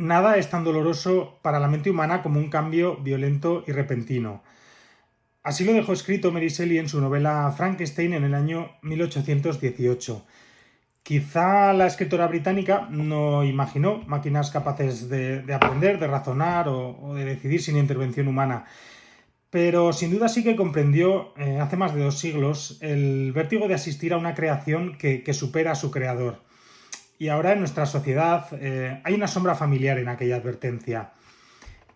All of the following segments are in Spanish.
Nada es tan doloroso para la mente humana como un cambio violento y repentino. Así lo dejó escrito Mary Shelley en su novela Frankenstein en el año 1818. Quizá la escritora británica no imaginó máquinas capaces de aprender, de razonar o de decidir sin intervención humana, pero sin duda sí que comprendió hace más de 2 siglos el vértigo de asistir a una creación que supera a su creador. Y ahora en nuestra sociedad hay una sombra familiar en aquella advertencia.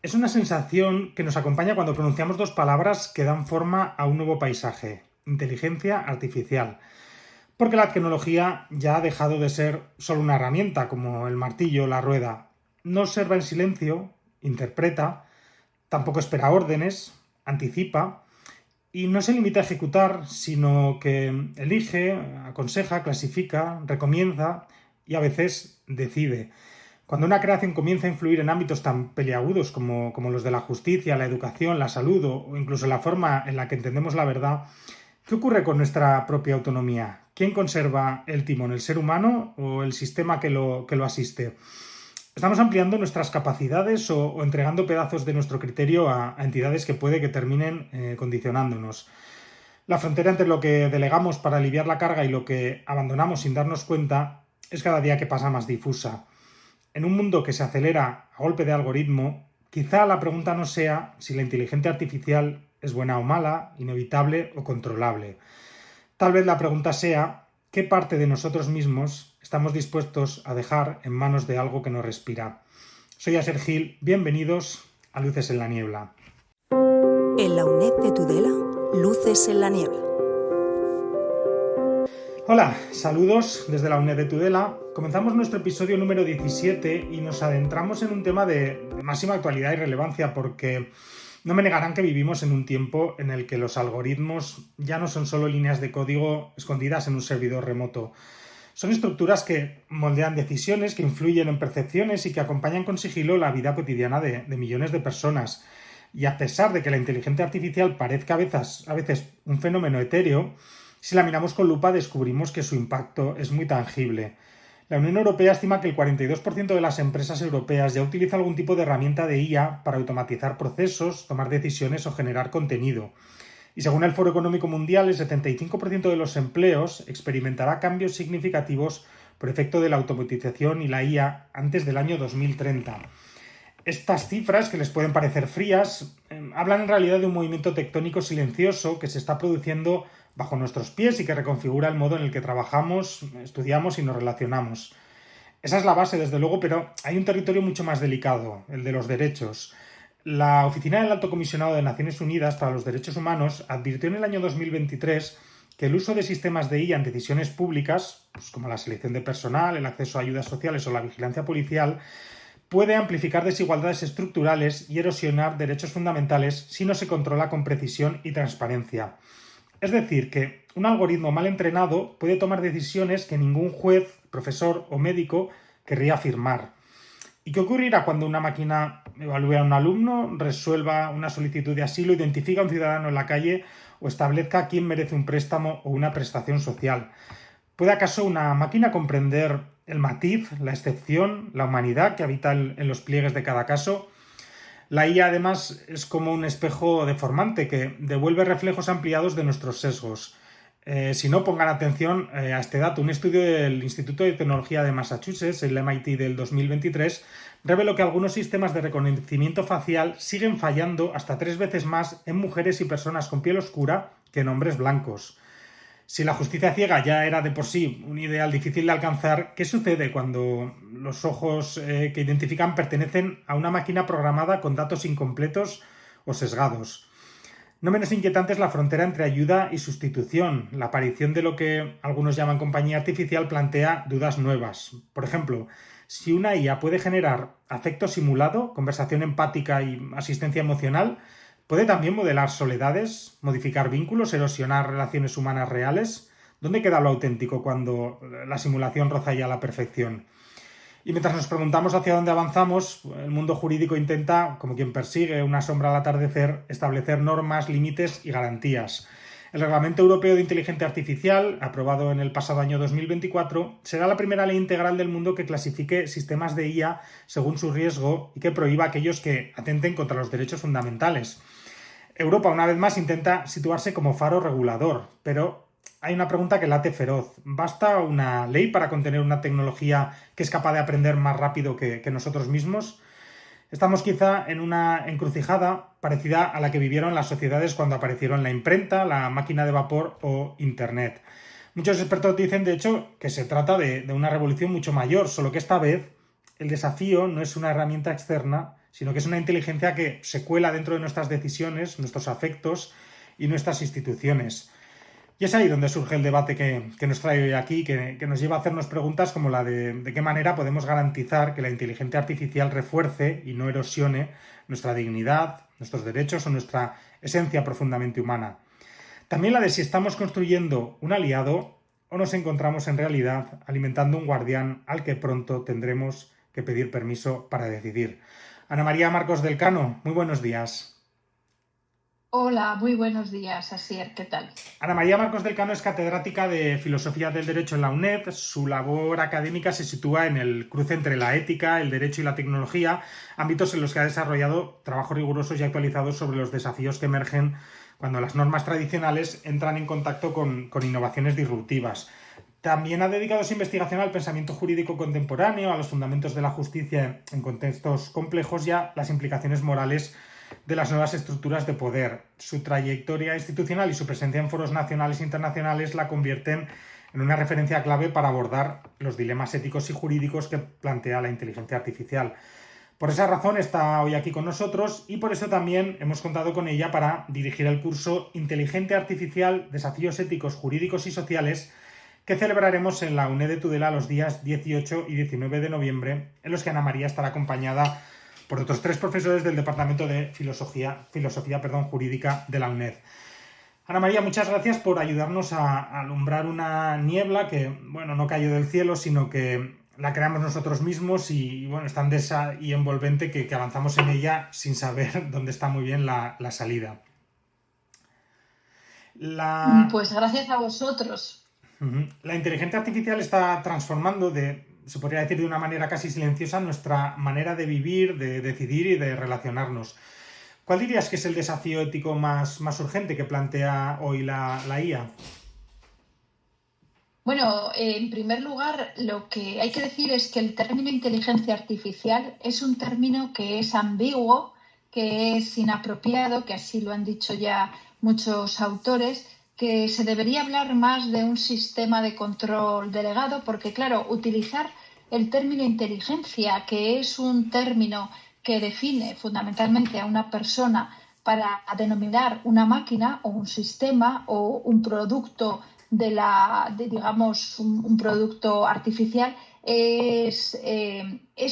Es una sensación que nos acompaña cuando pronunciamos dos palabras que dan forma a un nuevo paisaje: inteligencia artificial. Porque la tecnología ya ha dejado de ser solo una herramienta, como el martillo o la rueda. No observa en silencio, interpreta, tampoco espera órdenes, anticipa, y no se limita a ejecutar, sino que elige, aconseja, clasifica, recomienza y a veces decide. Cuando una creación comienza a influir en ámbitos tan peliagudos como los de la justicia, la educación, la salud o incluso la forma en la que entendemos la verdad, ¿qué ocurre con nuestra propia autonomía? ¿Quién conserva el timón, el ser humano o el sistema que lo asiste? ¿Estamos ampliando nuestras capacidades o entregando pedazos de nuestro criterio a entidades que puede que terminen condicionándonos? La frontera entre lo que delegamos para aliviar la carga y lo que abandonamos sin darnos cuenta es cada día que pasa más difusa. En un mundo que se acelera a golpe de algoritmo, quizá la pregunta no sea si la inteligencia artificial es buena o mala, inevitable o controlable. Tal vez la pregunta sea qué parte de nosotros mismos estamos dispuestos a dejar en manos de algo que nos respira. Soy Aser Gil, bienvenidos a Luces en la Niebla. En la UNED de Tudela, Luces en la Niebla. Hola, saludos desde la UNED de Tudela. Comenzamos nuestro episodio número 17 y nos adentramos en un tema de máxima actualidad y relevancia porque no me negarán que vivimos en un tiempo en el que los algoritmos ya no son solo líneas de código escondidas en un servidor remoto. Son estructuras que moldean decisiones, que influyen en percepciones y que acompañan con sigilo la vida cotidiana de millones de personas. Y a pesar de que la inteligencia artificial parezca a veces un fenómeno etéreo, si la miramos con lupa descubrimos que su impacto es muy tangible. La Unión Europea estima que el 42% de las empresas europeas ya utiliza algún tipo de herramienta de IA para automatizar procesos, tomar decisiones o generar contenido. Y según el Foro Económico Mundial, el 75% de los empleos experimentará cambios significativos por efecto de la automatización y la IA antes del año 2030. Estas cifras, que les pueden parecer frías, hablan en realidad de un movimiento tectónico silencioso que se está produciendo bajo nuestros pies y que reconfigura el modo en el que trabajamos, estudiamos y nos relacionamos. Esa es la base, desde luego, pero hay un territorio mucho más delicado, el de los derechos. La Oficina del Alto Comisionado de Naciones Unidas para los Derechos Humanos advirtió en el año 2023 que el uso de sistemas de IA en decisiones públicas, pues como la selección de personal, el acceso a ayudas sociales o la vigilancia policial, puede amplificar desigualdades estructurales y erosionar derechos fundamentales si no se controla con precisión y transparencia. Es decir, que un algoritmo mal entrenado puede tomar decisiones que ningún juez, profesor o médico querría firmar. ¿Y qué ocurrirá cuando una máquina evalúe a un alumno, resuelva una solicitud de asilo, identifique a un ciudadano en la calle o establezca quién merece un préstamo o una prestación social? ¿Puede acaso una máquina comprender el matiz, la excepción, la humanidad que habita en los pliegues de cada caso? La IA además es como un espejo deformante que devuelve reflejos ampliados de nuestros sesgos. Si no, pongan atención a este dato. Un estudio del Instituto de Tecnología de Massachusetts, el MIT del 2023, reveló que algunos sistemas de reconocimiento facial siguen fallando hasta 3 veces más en mujeres y personas con piel oscura que en hombres blancos. Si la justicia ciega ya era de por sí un ideal difícil de alcanzar, ¿qué sucede cuando los ojos que identifican pertenecen a una máquina programada con datos incompletos o sesgados? No menos inquietante es la frontera entre ayuda y sustitución. La aparición de lo que algunos llaman compañía artificial plantea dudas nuevas. Por ejemplo, si una IA puede generar afecto simulado, conversación empática y asistencia emocional, ¿puede también modelar soledades, modificar vínculos, erosionar relaciones humanas reales? ¿Dónde queda lo auténtico cuando la simulación roza ya la perfección? Y mientras nos preguntamos hacia dónde avanzamos, el mundo jurídico intenta, como quien persigue una sombra al atardecer, establecer normas, límites y garantías. El Reglamento Europeo de Inteligencia Artificial, aprobado en el pasado año 2024, será la primera ley integral del mundo que clasifique sistemas de IA según su riesgo y que prohíba aquellos que atenten contra los derechos fundamentales. Europa, una vez más, intenta situarse como faro regulador, pero hay una pregunta que late feroz. ¿Basta una ley para contener una tecnología que es capaz de aprender más rápido que nosotros mismos? Estamos quizá en una encrucijada parecida a la que vivieron las sociedades cuando aparecieron la imprenta, la máquina de vapor o Internet. Muchos expertos dicen, de hecho, que se trata de una revolución mucho mayor, solo que esta vez el desafío no es una herramienta externa, sino que es una inteligencia que se cuela dentro de nuestras decisiones, nuestros afectos y nuestras instituciones. Y es ahí donde surge el debate que nos trae hoy aquí, que nos lleva a hacernos preguntas como la de qué manera podemos garantizar que la inteligencia artificial refuerce y no erosione nuestra dignidad, nuestros derechos o nuestra esencia profundamente humana. También la de si estamos construyendo un aliado o nos encontramos en realidad alimentando un guardián al que pronto tendremos que pedir permiso para decidir. Ana María Marcos del Cano, muy buenos días. Hola, muy buenos días, Asier, ¿qué tal? Ana María Marcos del Cano es catedrática de Filosofía del Derecho en la UNED. Su labor académica se sitúa en el cruce entre la ética, el derecho y la tecnología, ámbitos en los que ha desarrollado trabajos rigurosos y actualizados sobre los desafíos que emergen cuando las normas tradicionales entran en contacto con innovaciones disruptivas. También ha dedicado su investigación al pensamiento jurídico contemporáneo, a los fundamentos de la justicia en contextos complejos y a las implicaciones morales de las nuevas estructuras de poder. Su trayectoria institucional y su presencia en foros nacionales e internacionales la convierten en una referencia clave para abordar los dilemas éticos y jurídicos que plantea la inteligencia artificial. Por esa razón está hoy aquí con nosotros y por eso también hemos contado con ella para dirigir el curso Inteligencia Artificial, Desafíos Éticos, Jurídicos y Sociales, que celebraremos en la UNED de Tudela los días 18 y 19 de noviembre, en los que Ana María estará acompañada por otros 3 profesores del Departamento de Filosofía Jurídica de la UNED. Ana María, muchas gracias por ayudarnos a alumbrar una niebla que, bueno, no cayó del cielo, sino que la creamos nosotros mismos y bueno, es tan densa y envolvente que avanzamos en ella sin saber dónde está muy bien la salida. Pues gracias a vosotros. La inteligencia artificial está transformando se podría decir de una manera casi silenciosa, nuestra manera de vivir, de decidir y de relacionarnos. ¿Cuál dirías que es el desafío ético más urgente que plantea hoy la IA? Bueno, en primer lugar, lo que hay que decir es que el término inteligencia artificial es un término que es ambiguo, que es inapropiado, que así lo han dicho ya muchos autores, que se debería hablar más de un sistema de control delegado, porque claro, utilizar el término inteligencia, que es un término que define fundamentalmente a una persona para denominar una máquina o un sistema o un producto digamos, un producto artificial, es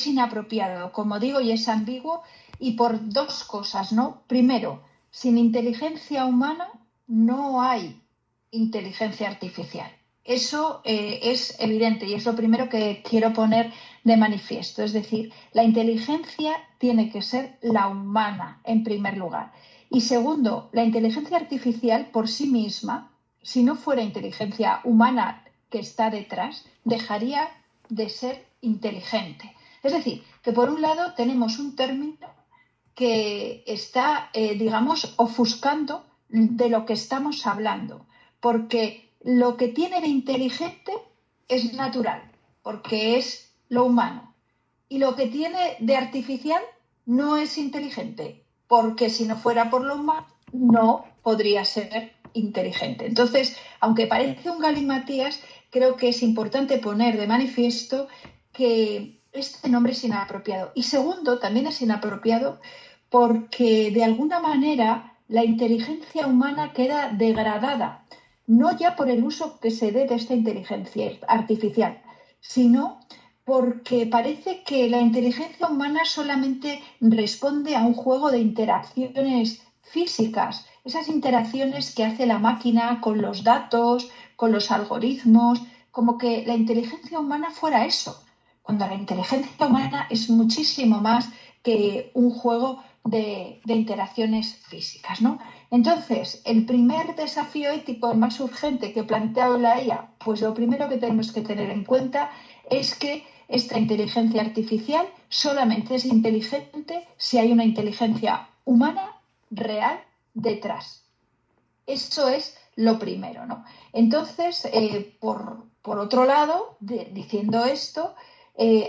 inapropiado, como digo, y es ambiguo, y por 2 cosas, ¿no? Primero, sin inteligencia humana no hay inteligencia artificial. Eso es evidente y es lo primero que quiero poner de manifiesto. Es decir, la inteligencia tiene que ser la humana en primer lugar. Y segundo, la inteligencia artificial por sí misma, si no fuera inteligencia humana que está detrás, dejaría de ser inteligente. Es decir, que por un lado tenemos un término que está, digamos, ofuscando de lo que estamos hablando, porque lo que tiene de inteligente es natural, porque es lo humano, y lo que tiene de artificial no es inteligente, porque si no fuera por lo humano no podría ser inteligente. Entonces, aunque parece un galimatías, creo que es importante poner de manifiesto que este nombre es inapropiado. Y segundo, también es inapropiado porque de alguna manera la inteligencia humana queda degradada, no ya por el uso que se dé de esta inteligencia artificial, sino porque parece que la inteligencia humana solamente responde a un juego de interacciones físicas, esas interacciones que hace la máquina con los datos, con los algoritmos, como que la inteligencia humana fuera eso, cuando la inteligencia humana es muchísimo más que un juego de interacciones físicas, ¿no? Entonces, el primer desafío ético más urgente que ha planteado la IA, pues lo primero que tenemos que tener en cuenta es que esta inteligencia artificial solamente es inteligente si hay una inteligencia humana real detrás. Eso es lo primero, ¿no? Entonces, por otro lado, diciendo esto,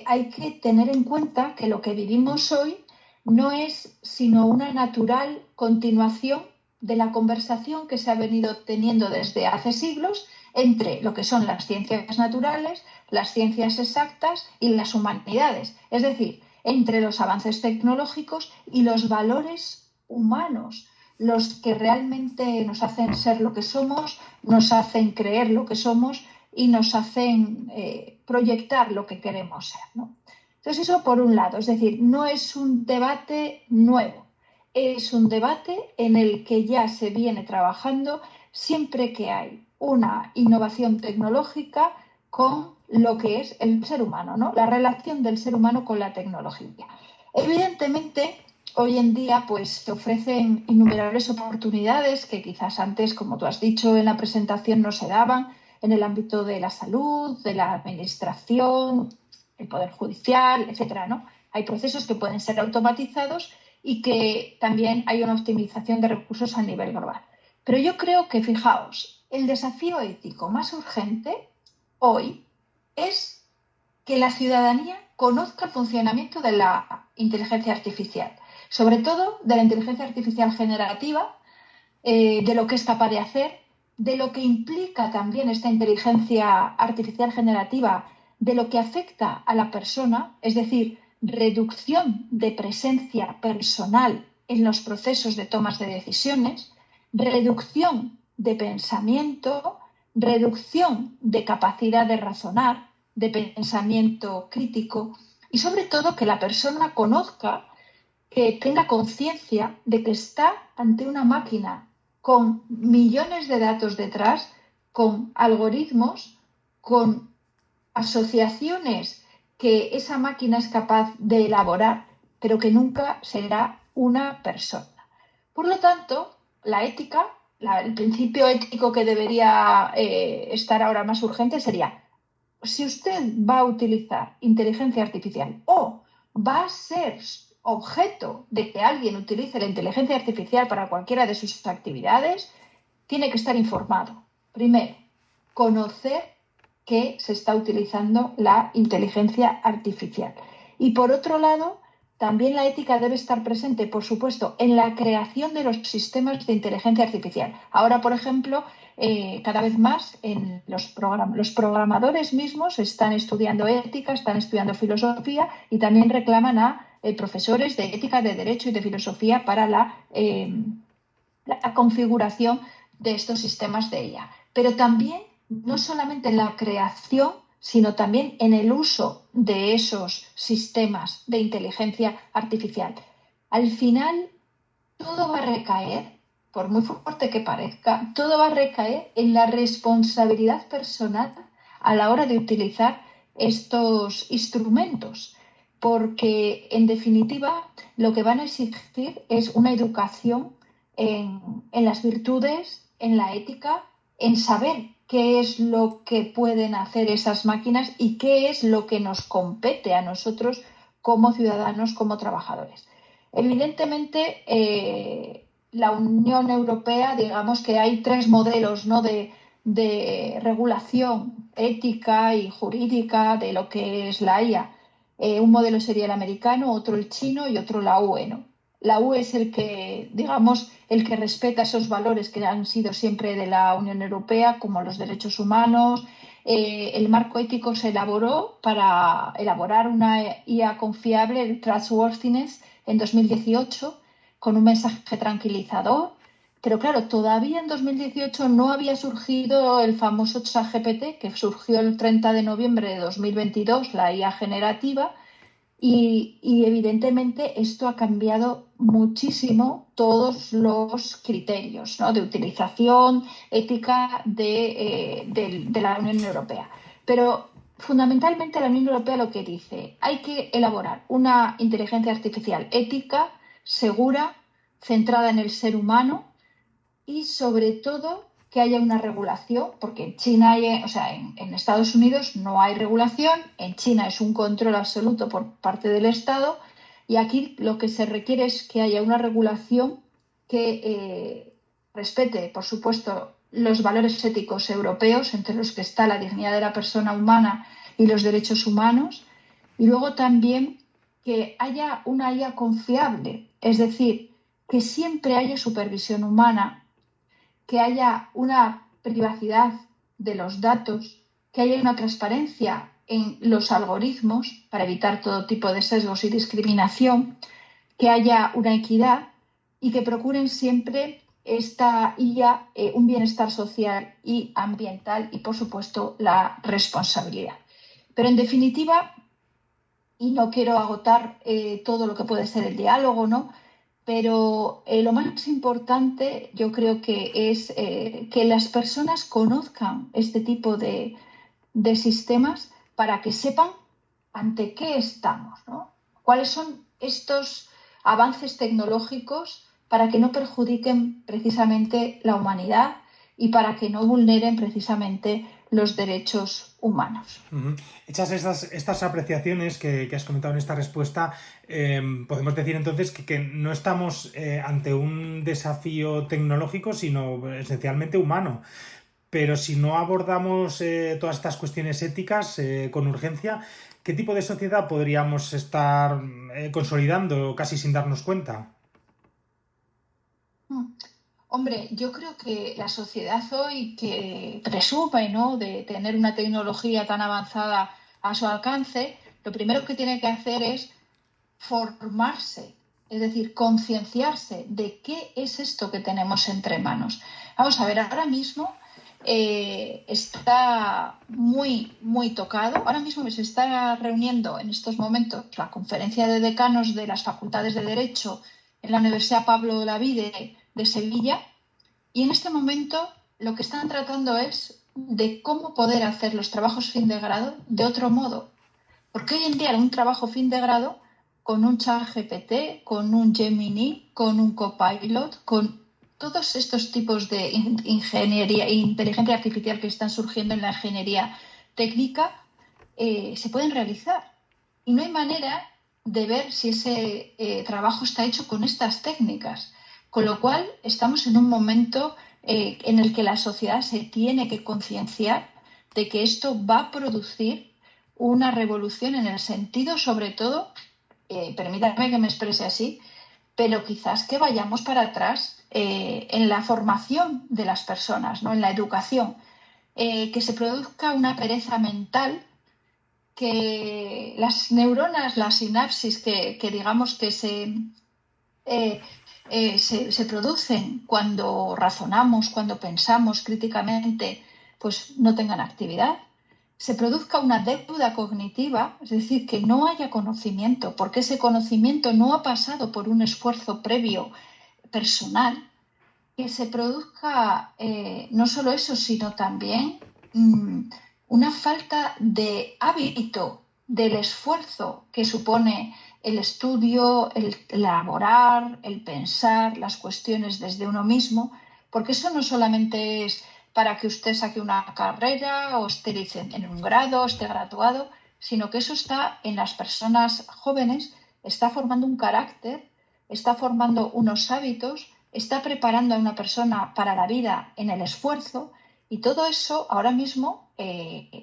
hay que tener en cuenta que lo que vivimos hoy no es sino una natural continuación de la conversación que se ha venido teniendo desde hace siglos entre lo que son las ciencias naturales, las ciencias exactas y las humanidades. Es decir, entre los avances tecnológicos y los valores humanos, los que realmente nos hacen ser lo que somos, nos hacen creer lo que somos y nos hacen proyectar lo que queremos ser, ¿no? Entonces, eso por un lado, es decir, no es un debate nuevo, es un debate en el que ya se viene trabajando siempre que hay una innovación tecnológica con lo que es el ser humano, ¿no? La relación del ser humano con la tecnología. Evidentemente, hoy en día pues, se ofrecen innumerables oportunidades que quizás antes, como tú has dicho en la presentación, no se daban en el ámbito de la salud, de la administración, el Poder Judicial, etcétera, ¿no? Hay procesos que pueden ser automatizados y que también hay una optimización de recursos a nivel global. Pero yo creo que, fijaos, el desafío ético más urgente hoy es que la ciudadanía conozca el funcionamiento de la inteligencia artificial, sobre todo de la inteligencia artificial generativa, de lo que es capaz de hacer, de lo que implica también esta inteligencia artificial generativa, de lo que afecta a la persona, es decir, reducción de presencia personal en los procesos de tomas de decisiones, reducción de pensamiento, reducción de capacidad de razonar, de pensamiento crítico y sobre todo que la persona conozca, que tenga conciencia de que está ante una máquina con millones de datos detrás, con algoritmos, con asociaciones que esa máquina es capaz de elaborar, pero que nunca será una persona. Por lo tanto, la ética, el principio ético que debería estar ahora más urgente sería: si usted va a utilizar inteligencia artificial o va a ser objeto de que alguien utilice la inteligencia artificial para cualquiera de sus actividades, tiene que estar informado. Primero, conocer que se está utilizando la inteligencia artificial. Y por otro lado, también la ética debe estar presente, por supuesto, en la creación de los sistemas de inteligencia artificial. Ahora, por ejemplo, cada vez más los programadores mismos están estudiando ética, están estudiando filosofía y también reclaman a profesores de ética, de derecho y de filosofía para la configuración de estos sistemas de IA. Pero también, no solamente en la creación, sino también en el uso de esos sistemas de inteligencia artificial. Al final, todo va a recaer, por muy fuerte que parezca, todo va a recaer en la responsabilidad personal a la hora de utilizar estos instrumentos, porque en definitiva lo que van a exigir es una educación en las virtudes, en la ética, en saber qué es lo que pueden hacer esas máquinas y qué es lo que nos compete a nosotros como ciudadanos, como trabajadores. Evidentemente, la Unión Europea, digamos que hay tres modelos, ¿no?, de regulación ética y jurídica de lo que es la IA. Un modelo sería el americano, otro el chino y otro la UE, ¿no? La UE es el que, digamos, el que respeta esos valores que han sido siempre de la Unión Europea, como los derechos humanos. El marco ético se elaboró para elaborar una IA confiable, el Trustworthiness, en 2018, con un mensaje tranquilizador. Pero claro, todavía en 2018 no había surgido el famoso ChatGPT, que surgió el 30 de noviembre de 2022, la IA generativa. Y evidentemente esto ha cambiado muchísimo todos los criterios, ¿no?, de utilización ética de la Unión Europea. Pero fundamentalmente la Unión Europea lo que dice: hay que elaborar una inteligencia artificial ética, segura, centrada en el ser humano, y sobre todo que haya una regulación, porque en China en Estados Unidos no hay regulación, en China es un control absoluto por parte del Estado, y aquí lo que se requiere es que haya una regulación que respete, por supuesto, los valores éticos europeos, entre los que está la dignidad de la persona humana y los derechos humanos, y luego también que haya una IA confiable, es decir, que siempre haya supervisión humana, que haya una privacidad de los datos, que haya una transparencia en los algoritmos para evitar todo tipo de sesgos y discriminación, que haya una equidad y que procuren siempre esta IA un bienestar social y ambiental y, por supuesto, la responsabilidad. Pero, en definitiva, y no quiero agotar todo lo que puede ser el diálogo, ¿no? Pero lo más importante yo creo que es que las personas conozcan este tipo de sistemas para que sepan ante qué estamos, ¿no? Cuáles son estos avances tecnológicos para que no perjudiquen precisamente la humanidad y para que no vulneren precisamente los derechos humanos. Hechas estas apreciaciones que has comentado en esta respuesta, podemos decir entonces que no estamos ante un desafío tecnológico, sino esencialmente humano. Pero si no abordamos todas estas cuestiones éticas con urgencia, ¿qué tipo de sociedad podríamos estar consolidando casi sin darnos cuenta? Hombre, yo creo que la sociedad hoy que presume, ¿no?, de tener una tecnología tan avanzada a su alcance, lo primero que tiene que hacer es formarse, es decir, concienciarse de qué es esto que tenemos entre manos. Vamos a ver, ahora mismo está muy tocado. Ahora mismo se está reuniendo en estos momentos la conferencia de decanos de las facultades de Derecho en la Universidad Pablo Olavide de Sevilla, y en este momento lo que están tratando es de cómo poder hacer los trabajos fin de grado de otro modo. Porque hoy en día un trabajo fin de grado con un ChatGPT, con un Gemini, con un Copilot, con todos estos tipos de ingeniería e inteligencia artificial que están surgiendo en la ingeniería técnica, se pueden realizar. Y no hay manera de ver si ese trabajo está hecho con estas técnicas. Con lo cual, estamos en un momento en el que la sociedad se tiene que concienciar de que esto va a producir una revolución en el sentido, sobre todo, permítanme que me exprese así, pero quizás que vayamos para atrás en la formación de las personas, ¿no?, en la educación, que se produzca una pereza mental, que las neuronas, las sinapsis que digamos que se producen cuando razonamos, cuando pensamos críticamente, pues no tengan actividad. Se produzca una deuda cognitiva, es decir, que no haya conocimiento, porque ese conocimiento no ha pasado por un esfuerzo previo personal. Que se produzca no solo eso, sino también una falta de hábito del esfuerzo que supone el estudio, el elaborar, el pensar las cuestiones desde uno mismo, porque eso no solamente es para que usted saque una carrera o esté en un grado, esté graduado, sino que eso está en las personas jóvenes, está formando un carácter, está formando unos hábitos, está preparando a una persona para la vida en el esfuerzo, y todo eso ahora mismo,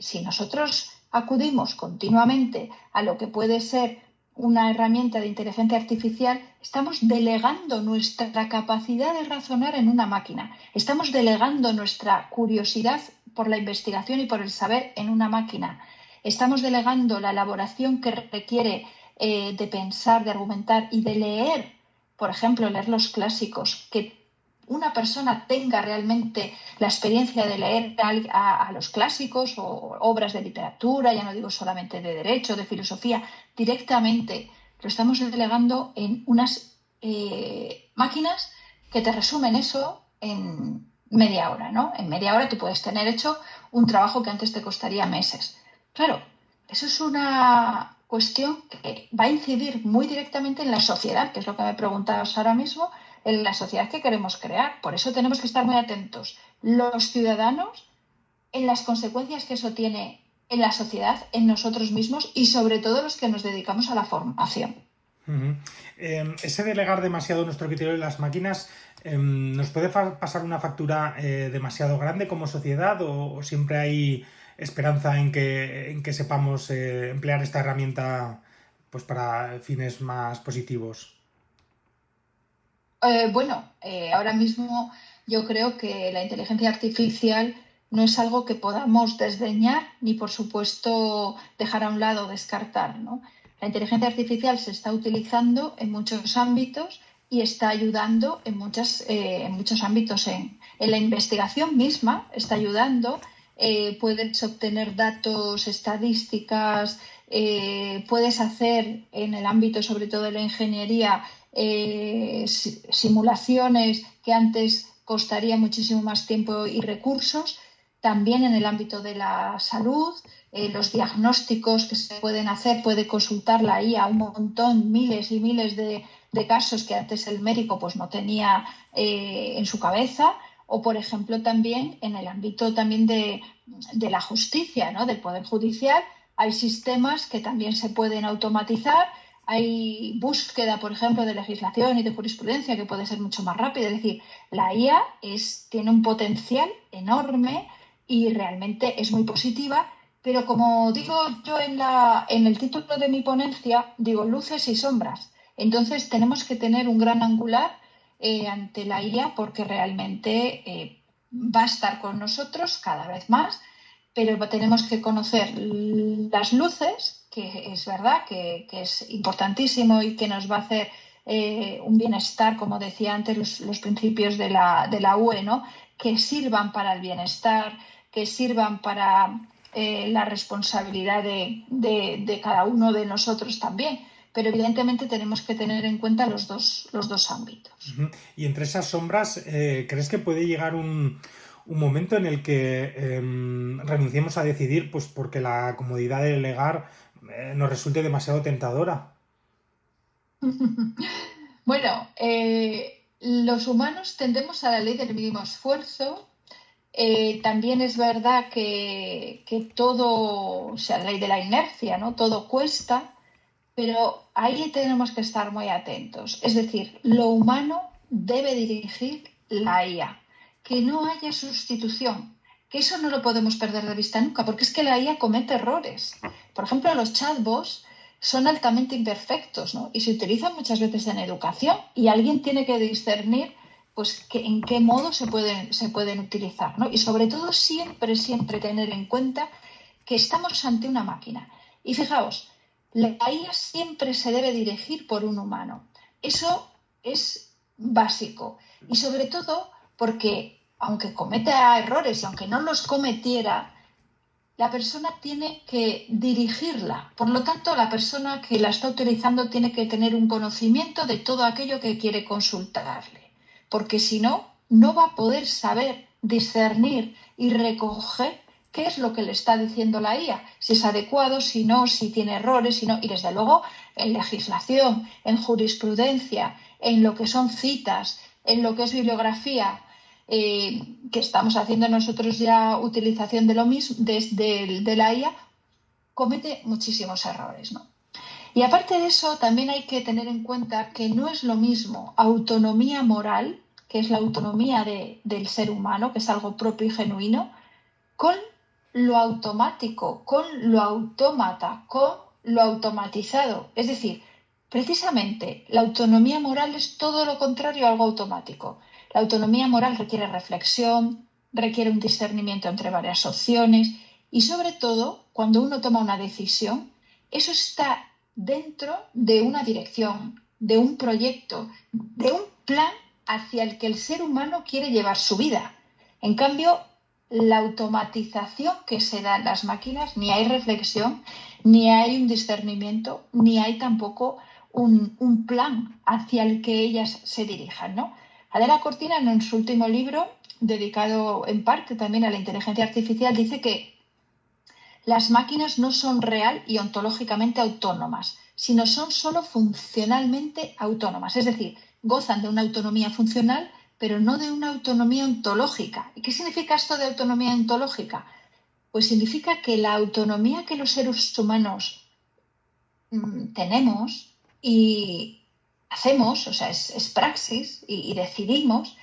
si nosotros acudimos continuamente a lo que puede ser una herramienta de inteligencia artificial, estamos delegando nuestra capacidad de razonar en una máquina, estamos delegando nuestra curiosidad por la investigación y por el saber en una máquina, estamos delegando la elaboración que requiere de pensar, de argumentar y de leer, por ejemplo, leer los clásicos, que una persona tenga realmente la experiencia de leer a los clásicos o obras de literatura, ya no digo solamente de derecho, de filosofía, directamente lo estamos delegando en unas máquinas que te resumen eso en media hora, ¿no? En media hora tú puedes tener hecho un trabajo que antes te costaría meses. Claro, eso es una cuestión que va a incidir muy directamente en la sociedad, que es lo que me preguntabas ahora mismo, en la sociedad que queremos crear. Por eso tenemos que estar muy atentos, los ciudadanos, en las consecuencias que eso tiene en la sociedad, en nosotros mismos y sobre todo los que nos dedicamos a la formación. Uh-huh. Ese delegar demasiado nuestro criterio en las máquinas nos puede pasar una factura demasiado grande como sociedad o siempre hay esperanza en que sepamos emplear esta herramienta pues para fines más positivos. Ahora mismo yo creo que la inteligencia artificial no es algo que podamos desdeñar ni, por supuesto, dejar a un lado, descartar, ¿no? La inteligencia artificial se está utilizando en muchos ámbitos y está ayudando en muchos ámbitos. En la investigación misma está ayudando. Puedes obtener datos, estadísticas, puedes hacer en el ámbito sobre todo de la ingeniería simulaciones que antes costaría muchísimo más tiempo y recursos. También en el ámbito de la salud, los diagnósticos que se pueden hacer, puede consultar la IA un montón, miles y miles de casos que antes el médico pues no tenía en su cabeza. O, por ejemplo, también en el ámbito también de la justicia, ¿no? Del Poder Judicial, hay sistemas que también se pueden automatizar. Hay búsqueda, por ejemplo, de legislación y de jurisprudencia que puede ser mucho más rápida. Es decir, la IA tiene un potencial enorme y realmente es muy positiva, pero como digo yo en el título de mi ponencia, digo luces y sombras. Entonces tenemos que tener un gran angular ante la IA porque realmente va a estar con nosotros cada vez más, pero tenemos que conocer las luces, que es verdad que es importantísimo y que nos va a hacer un bienestar, como decía antes, los principios de la UE, ¿no? Que sirvan para el bienestar, que sirvan para la responsabilidad de cada uno de nosotros también. Pero evidentemente tenemos que tener en cuenta los dos ámbitos. Uh-huh. Y entre esas sombras, ¿crees que puede llegar un momento en el que renunciemos a decidir pues porque la comodidad de delegar nos resulte demasiado tentadora? Bueno, los humanos tendemos a la ley del mínimo esfuerzo. También es verdad que todo, o sea, la ley de la inercia, ¿no? Todo cuesta, pero ahí tenemos que estar muy atentos. Es decir, lo humano debe dirigir la IA, que no haya sustitución, que eso no lo podemos perder de vista nunca, porque es que la IA comete errores. Por ejemplo, los chatbots son altamente imperfectos, ¿no? Y se utilizan muchas veces en educación y alguien tiene que discernir pues en qué modo se pueden utilizar, ¿no? Y sobre todo siempre tener en cuenta que estamos ante una máquina. Y fijaos, la IA siempre se debe dirigir por un humano. Eso es básico. Y sobre todo porque, aunque cometa errores y aunque no los cometiera, la persona tiene que dirigirla. Por lo tanto, la persona que la está utilizando tiene que tener un conocimiento de todo aquello que quiere consultarle. Porque si no, no va a poder saber discernir y recoger qué es lo que le está diciendo la IA, si es adecuado, si no, si tiene errores, si no. Y desde luego, en legislación, en jurisprudencia, en lo que son citas, en lo que es bibliografía, que estamos haciendo nosotros ya utilización de lo mismo, de la IA, comete muchísimos errores, ¿no? Y aparte de eso, también hay que tener en cuenta que no es lo mismo autonomía moral, que es la autonomía del ser humano, que es algo propio y genuino, con lo automático, con lo autómata, con lo automatizado. Es decir, precisamente la autonomía moral es todo lo contrario a algo automático. La autonomía moral requiere reflexión, requiere un discernimiento entre varias opciones y sobre todo, cuando uno toma una decisión, eso está dentro de una dirección, de un proyecto, de un plan hacia el que el ser humano quiere llevar su vida. En cambio, la automatización que se da en las máquinas, ni hay reflexión, ni hay un discernimiento, ni hay tampoco un plan hacia el que ellas se dirijan, ¿no? Adela Cortina, en su último libro, dedicado en parte también a la inteligencia artificial, dice que las máquinas no son real y ontológicamente autónomas, sino son solo funcionalmente autónomas. Es decir, gozan de una autonomía funcional, pero no de una autonomía ontológica. ¿Y qué significa esto de autonomía ontológica? Pues significa que la autonomía que los seres humanos tenemos y hacemos, o sea, es praxis y decidimos,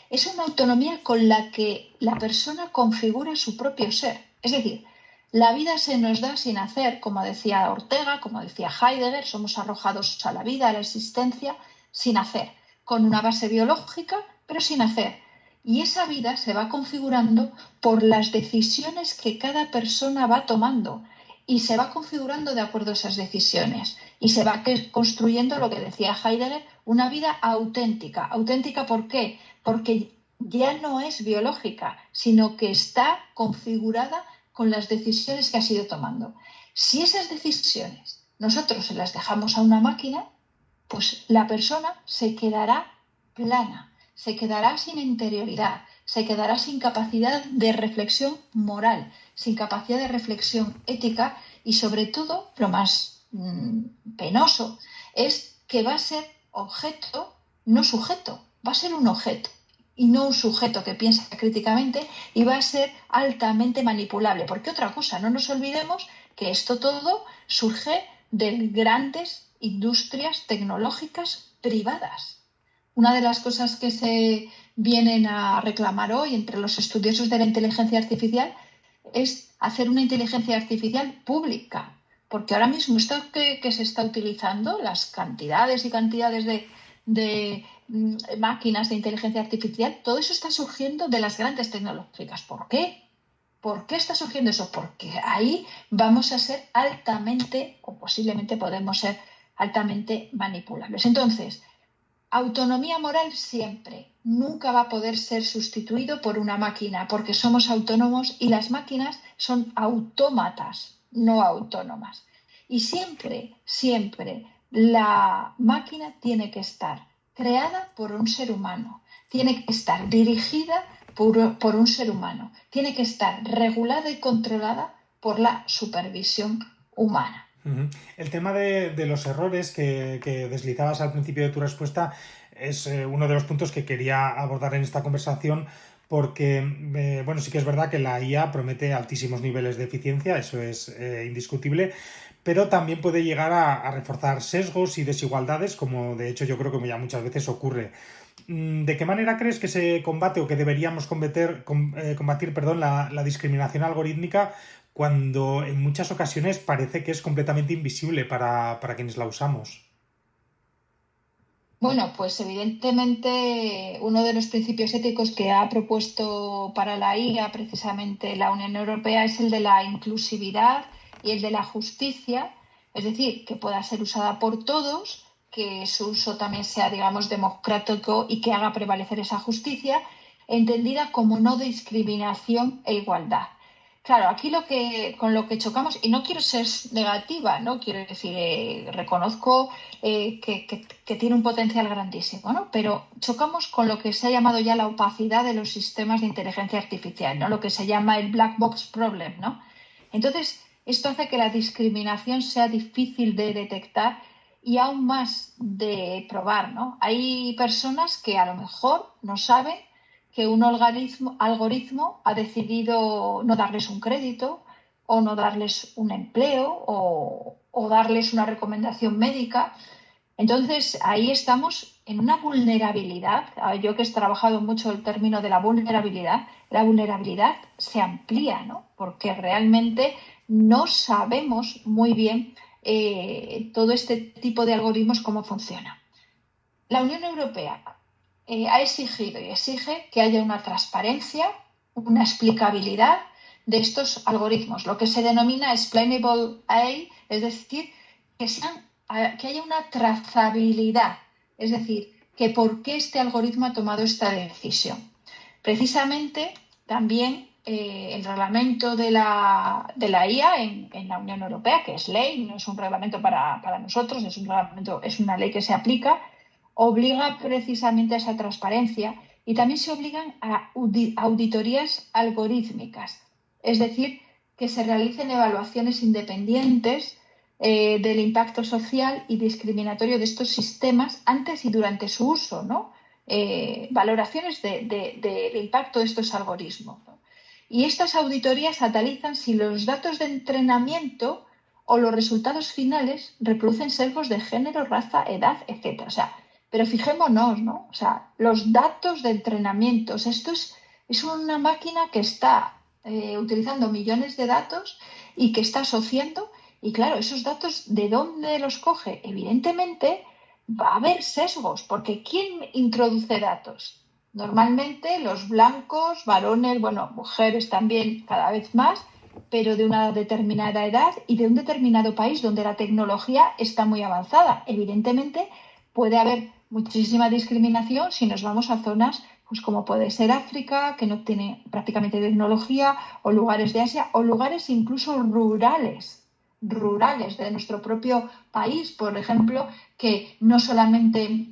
es una autonomía con la que la persona configura su propio ser. Es decir, la vida se nos da sin hacer, como decía Ortega, como decía Heidegger, somos arrojados a la vida, a la existencia, sin hacer, con una base biológica, pero sin hacer. Y esa vida se va configurando por las decisiones que cada persona va tomando y se va configurando de acuerdo a esas decisiones y se va construyendo, lo que decía Heidegger, una vida auténtica. ¿Auténtica por qué? Porque ya no es biológica, sino que está configurada con las decisiones que has ido tomando. Si esas decisiones nosotros se las dejamos a una máquina, pues la persona se quedará plana, se quedará sin interioridad, se quedará sin capacidad de reflexión moral, sin capacidad de reflexión ética y sobre todo, lo más penoso, es que va a ser objeto, no sujeto, va a ser un objeto y no un sujeto que piensa críticamente y va a ser altamente manipulable. Porque otra cosa, no nos olvidemos que esto todo surge de grandes industrias tecnológicas privadas. Una de las cosas que se vienen a reclamar hoy entre los estudiosos de la inteligencia artificial es hacer una inteligencia artificial pública, porque ahora mismo esto que se está utilizando, las cantidades y cantidades de máquinas de inteligencia artificial, todo eso está surgiendo de las grandes tecnológicas. ¿Por qué? ¿Por qué está surgiendo eso? Porque ahí vamos a ser altamente, o posiblemente podemos ser altamente manipulables. Entonces, autonomía moral siempre, nunca va a poder ser sustituido por una máquina, porque somos autónomos y las máquinas son autómatas, no autónomas. Y siempre, siempre, la máquina tiene que estar creada por un ser humano, tiene que estar dirigida por un ser humano, tiene que estar regulada y controlada por la supervisión humana. El tema de los errores que deslizabas al principio de tu respuesta es uno de los puntos que quería abordar en esta conversación porque, bueno, sí que es verdad que la IA promete altísimos niveles de eficiencia, eso es indiscutible, pero también puede llegar a reforzar sesgos y desigualdades, como de hecho yo creo que ya muchas veces ocurre. ¿De qué manera crees que se combate o que deberíamos combatir la discriminación algorítmica cuando en muchas ocasiones parece que es completamente invisible para quienes la usamos? Bueno, pues evidentemente uno de los principios éticos que ha propuesto para la IA precisamente la Unión Europea es el de la inclusividad y el de la justicia, es decir, que pueda ser usada por todos, que su uso también sea, digamos, democrático y que haga prevalecer esa justicia, entendida como no discriminación e igualdad. Claro, aquí con lo que chocamos, y no quiero ser negativa, ¿no? Quiero decir, reconozco que tiene un potencial grandísimo, ¿no? Pero chocamos con lo que se ha llamado ya la opacidad de los sistemas de inteligencia artificial, ¿no? Lo que se llama el black box problem, ¿no? Entonces, esto hace que la discriminación sea difícil de detectar y aún más de probar, ¿no? Hay personas que a lo mejor no saben que un algoritmo ha decidido no darles un crédito o no darles un empleo o darles una recomendación médica. Entonces, ahí estamos en una vulnerabilidad. Yo que he trabajado mucho el término de la vulnerabilidad se amplía, ¿no? Porque realmente no sabemos muy bien todo este tipo de algoritmos cómo funciona. La Unión Europea ha exigido y exige que haya una transparencia, una explicabilidad de estos algoritmos, lo que se denomina explainable AI, es decir, que haya una trazabilidad, es decir, que por qué este algoritmo ha tomado esta decisión. Precisamente también el reglamento de la IA en la Unión Europea, que es ley, no es un reglamento para nosotros, es una ley que se aplica, obliga precisamente a esa transparencia y también se obligan a auditorías algorítmicas, es decir, que se realicen evaluaciones independientes del impacto social y discriminatorio de estos sistemas antes y durante su uso, ¿no? Valoraciones del impacto de estos algoritmos, ¿no? Y estas auditorías analizan si los datos de entrenamiento o los resultados finales reproducen sesgos de género, raza, edad, etcétera. O sea, pero fijémonos, ¿no? O sea, los datos de entrenamiento. O sea, esto es una máquina que está utilizando millones de datos y que está asociando. Y claro, esos datos, ¿de dónde los coge? Evidentemente va a haber sesgos, porque ¿quién introduce datos? Normalmente los blancos, varones, bueno, mujeres también cada vez más, pero de una determinada edad y de un determinado país donde la tecnología está muy avanzada. Evidentemente puede haber muchísima discriminación si nos vamos a zonas pues como puede ser África, que no tiene prácticamente tecnología, o lugares de Asia, o lugares incluso rurales de nuestro propio país, por ejemplo, que no solamente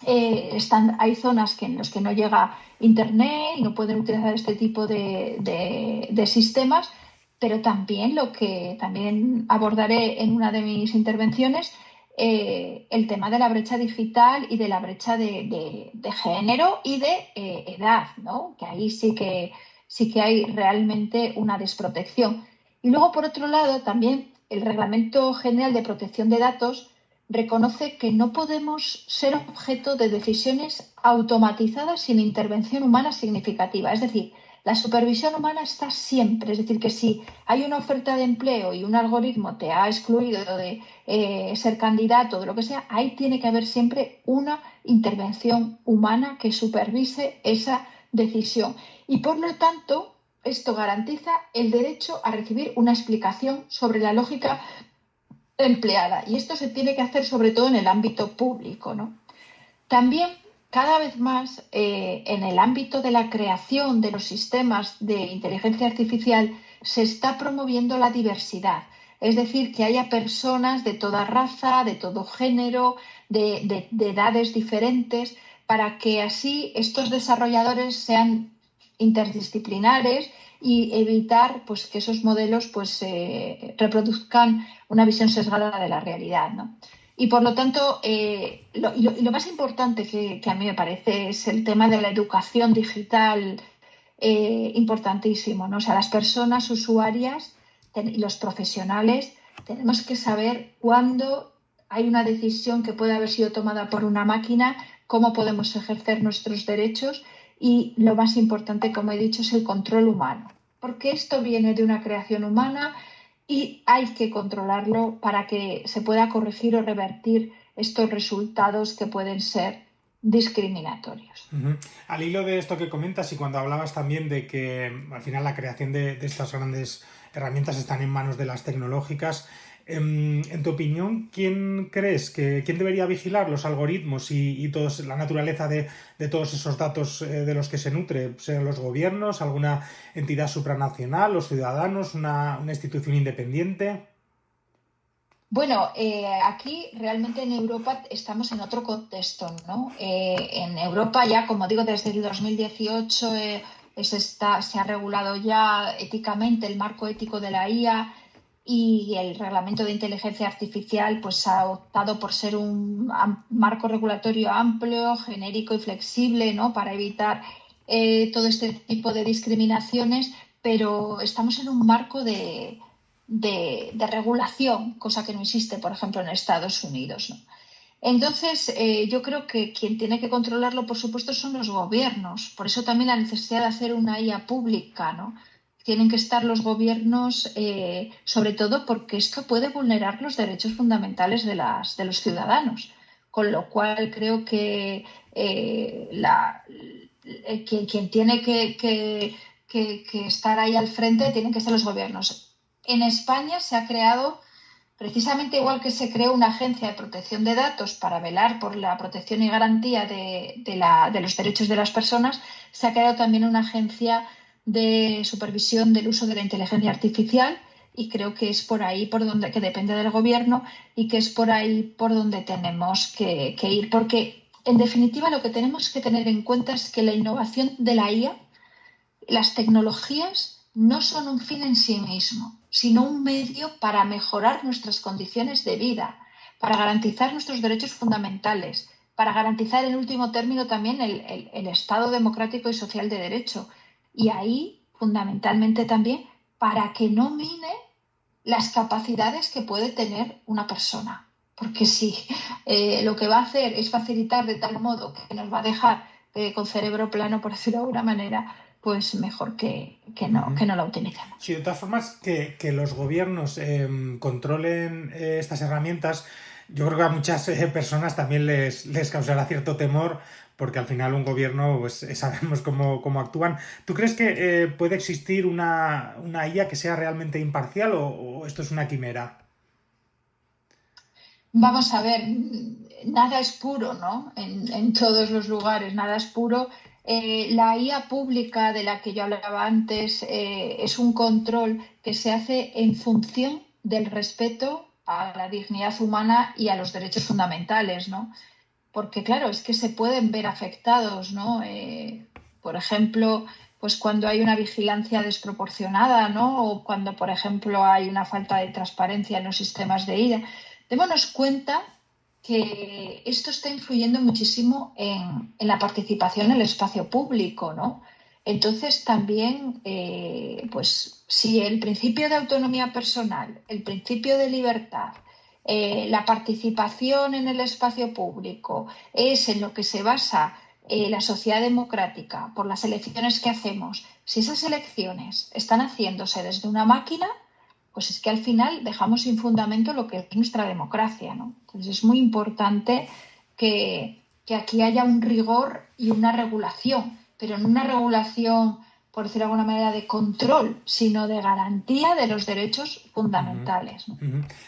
hay zonas en las que no llega Internet y no pueden utilizar este tipo de sistemas, pero también lo que también abordaré en una de mis intervenciones, el tema de la brecha digital y de la brecha de género y de edad, ¿no? Que ahí sí que hay realmente una desprotección. Y luego, por otro lado, también el Reglamento General de Protección de Datos reconoce que no podemos ser objeto de decisiones automatizadas sin intervención humana significativa. Es decir, la supervisión humana está siempre. Es decir, que si hay una oferta de empleo y un algoritmo te ha excluido de ser candidato o de lo que sea, ahí tiene que haber siempre una intervención humana que supervise esa decisión. Y por lo tanto, esto garantiza el derecho a recibir una explicación sobre la lógica empleada. Y esto se tiene que hacer sobre todo en el ámbito público, ¿no? También, cada vez más, en el ámbito de la creación de los sistemas de inteligencia artificial, se está promoviendo la diversidad. Es decir, que haya personas de toda raza, de todo género, de edades diferentes, para que así estos desarrolladores sean interdisciplinares y evitar pues, que esos modelos pues, reproduzcan una visión sesgada de la realidad, ¿no? Y por lo tanto, lo más importante que a mí me parece es el tema de la educación digital, importantísimo, ¿no? O sea, las personas usuarias y los profesionales tenemos que saber cuándo hay una decisión que puede haber sido tomada por una máquina, cómo podemos ejercer nuestros derechos y lo más importante, como he dicho, es el control humano, porque esto viene de una creación humana y hay que controlarlo para que se pueda corregir o revertir estos resultados que pueden ser discriminatorios. Uh-huh. Al hilo de esto que comentas y cuando hablabas también de que al final la creación de estas grandes herramientas están en manos de las tecnológicas, en tu opinión, ¿quién crees quién debería vigilar los algoritmos y la naturaleza de todos esos datos de los que se nutre? ¿Sean los gobiernos, alguna entidad supranacional, los ciudadanos, una institución independiente? Bueno, aquí realmente en Europa estamos en otro contexto, ¿no? En Europa ya, como digo, desde el 2018 se ha regulado ya éticamente el marco ético de la IA y el reglamento de inteligencia artificial pues ha optado por ser un marco regulatorio amplio, genérico y flexible, ¿no? Para evitar todo este tipo de discriminaciones, pero estamos en un marco de regulación, cosa que no existe, por ejemplo, en Estados Unidos, ¿no? Entonces, yo creo que quien tiene que controlarlo, por supuesto, son los gobiernos. Por eso también la necesidad de hacer una IA pública, ¿no? Tienen que estar los gobiernos, sobre todo porque esto puede vulnerar los derechos fundamentales de los ciudadanos. Con lo cual, creo que quien tiene que estar ahí al frente tienen que ser los gobiernos. En España se ha creado, precisamente igual que se creó una agencia de protección de datos para velar por la protección y garantía de los derechos de las personas, se ha creado también una agencia de supervisión del uso de la inteligencia artificial y creo que es por ahí que depende del gobierno y que es por ahí por donde tenemos que ir, porque en definitiva lo que tenemos que tener en cuenta es que la innovación de la IA, las tecnologías, no son un fin en sí mismo, sino un medio para mejorar nuestras condiciones de vida, para garantizar nuestros derechos fundamentales, para garantizar en último término también el Estado democrático y social de derecho. Y ahí, fundamentalmente también, para que no mine las capacidades que puede tener una persona. Porque si lo que va a hacer es facilitar de tal modo que nos va a dejar con cerebro plano, por decirlo de alguna manera, pues mejor que no la utilicemos. Sí, de todas formas, que los gobiernos controlen estas herramientas, yo creo que a muchas personas también les causará cierto temor, porque al final un gobierno, pues sabemos cómo actúan. ¿Tú crees que puede existir una IA que sea realmente imparcial o esto es una quimera? Vamos a ver, nada es puro, ¿no? En todos los lugares, nada es puro. La IA pública de la que yo hablaba antes es un control que se hace en función del respeto a la dignidad humana y a los derechos fundamentales, ¿no? Porque, claro, es que se pueden ver afectados, ¿no? Por ejemplo, pues cuando hay una vigilancia desproporcionada, ¿no? O cuando, por ejemplo, hay una falta de transparencia en los sistemas de IA. Démonos cuenta que esto está influyendo muchísimo en la participación en el espacio público, ¿no? Entonces también, pues si el principio de autonomía personal, el principio de libertad, la participación en el espacio público es en lo que se basa la sociedad democrática por las elecciones que hacemos, si esas elecciones están haciéndose desde una máquina, pues es que al final dejamos sin fundamento lo que es nuestra democracia, ¿no? Entonces es muy importante que aquí haya un rigor y una regulación, pero no una regulación, por decirlo de alguna manera, de control, sino de garantía de los derechos fundamentales, ¿no?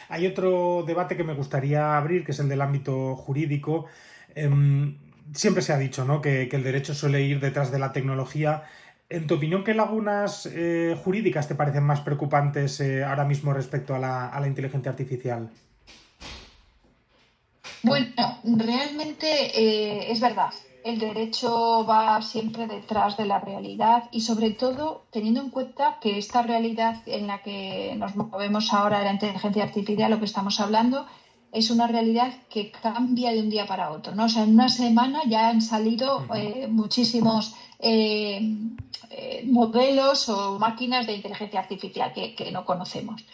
Hay otro debate que me gustaría abrir, que es el del ámbito jurídico. Siempre se ha dicho, ¿no?, que el derecho suele ir detrás de la tecnología. En tu opinión, ¿qué lagunas jurídicas te parecen más preocupantes ahora mismo respecto a la inteligencia artificial? Bueno, realmente es verdad. El derecho va siempre detrás de la realidad y sobre todo teniendo en cuenta que esta realidad en la que nos movemos ahora de la inteligencia artificial, lo que estamos hablando, es una realidad que cambia de un día para otro, ¿no? O sea, en una semana ya han salido muchísimos modelos o máquinas de inteligencia artificial que no conocemos.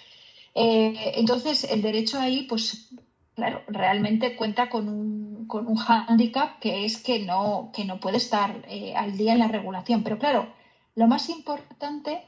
Entonces, el derecho ahí, pues claro, realmente cuenta con un hándicap que es que no puede estar al día en la regulación. Pero claro, lo más importante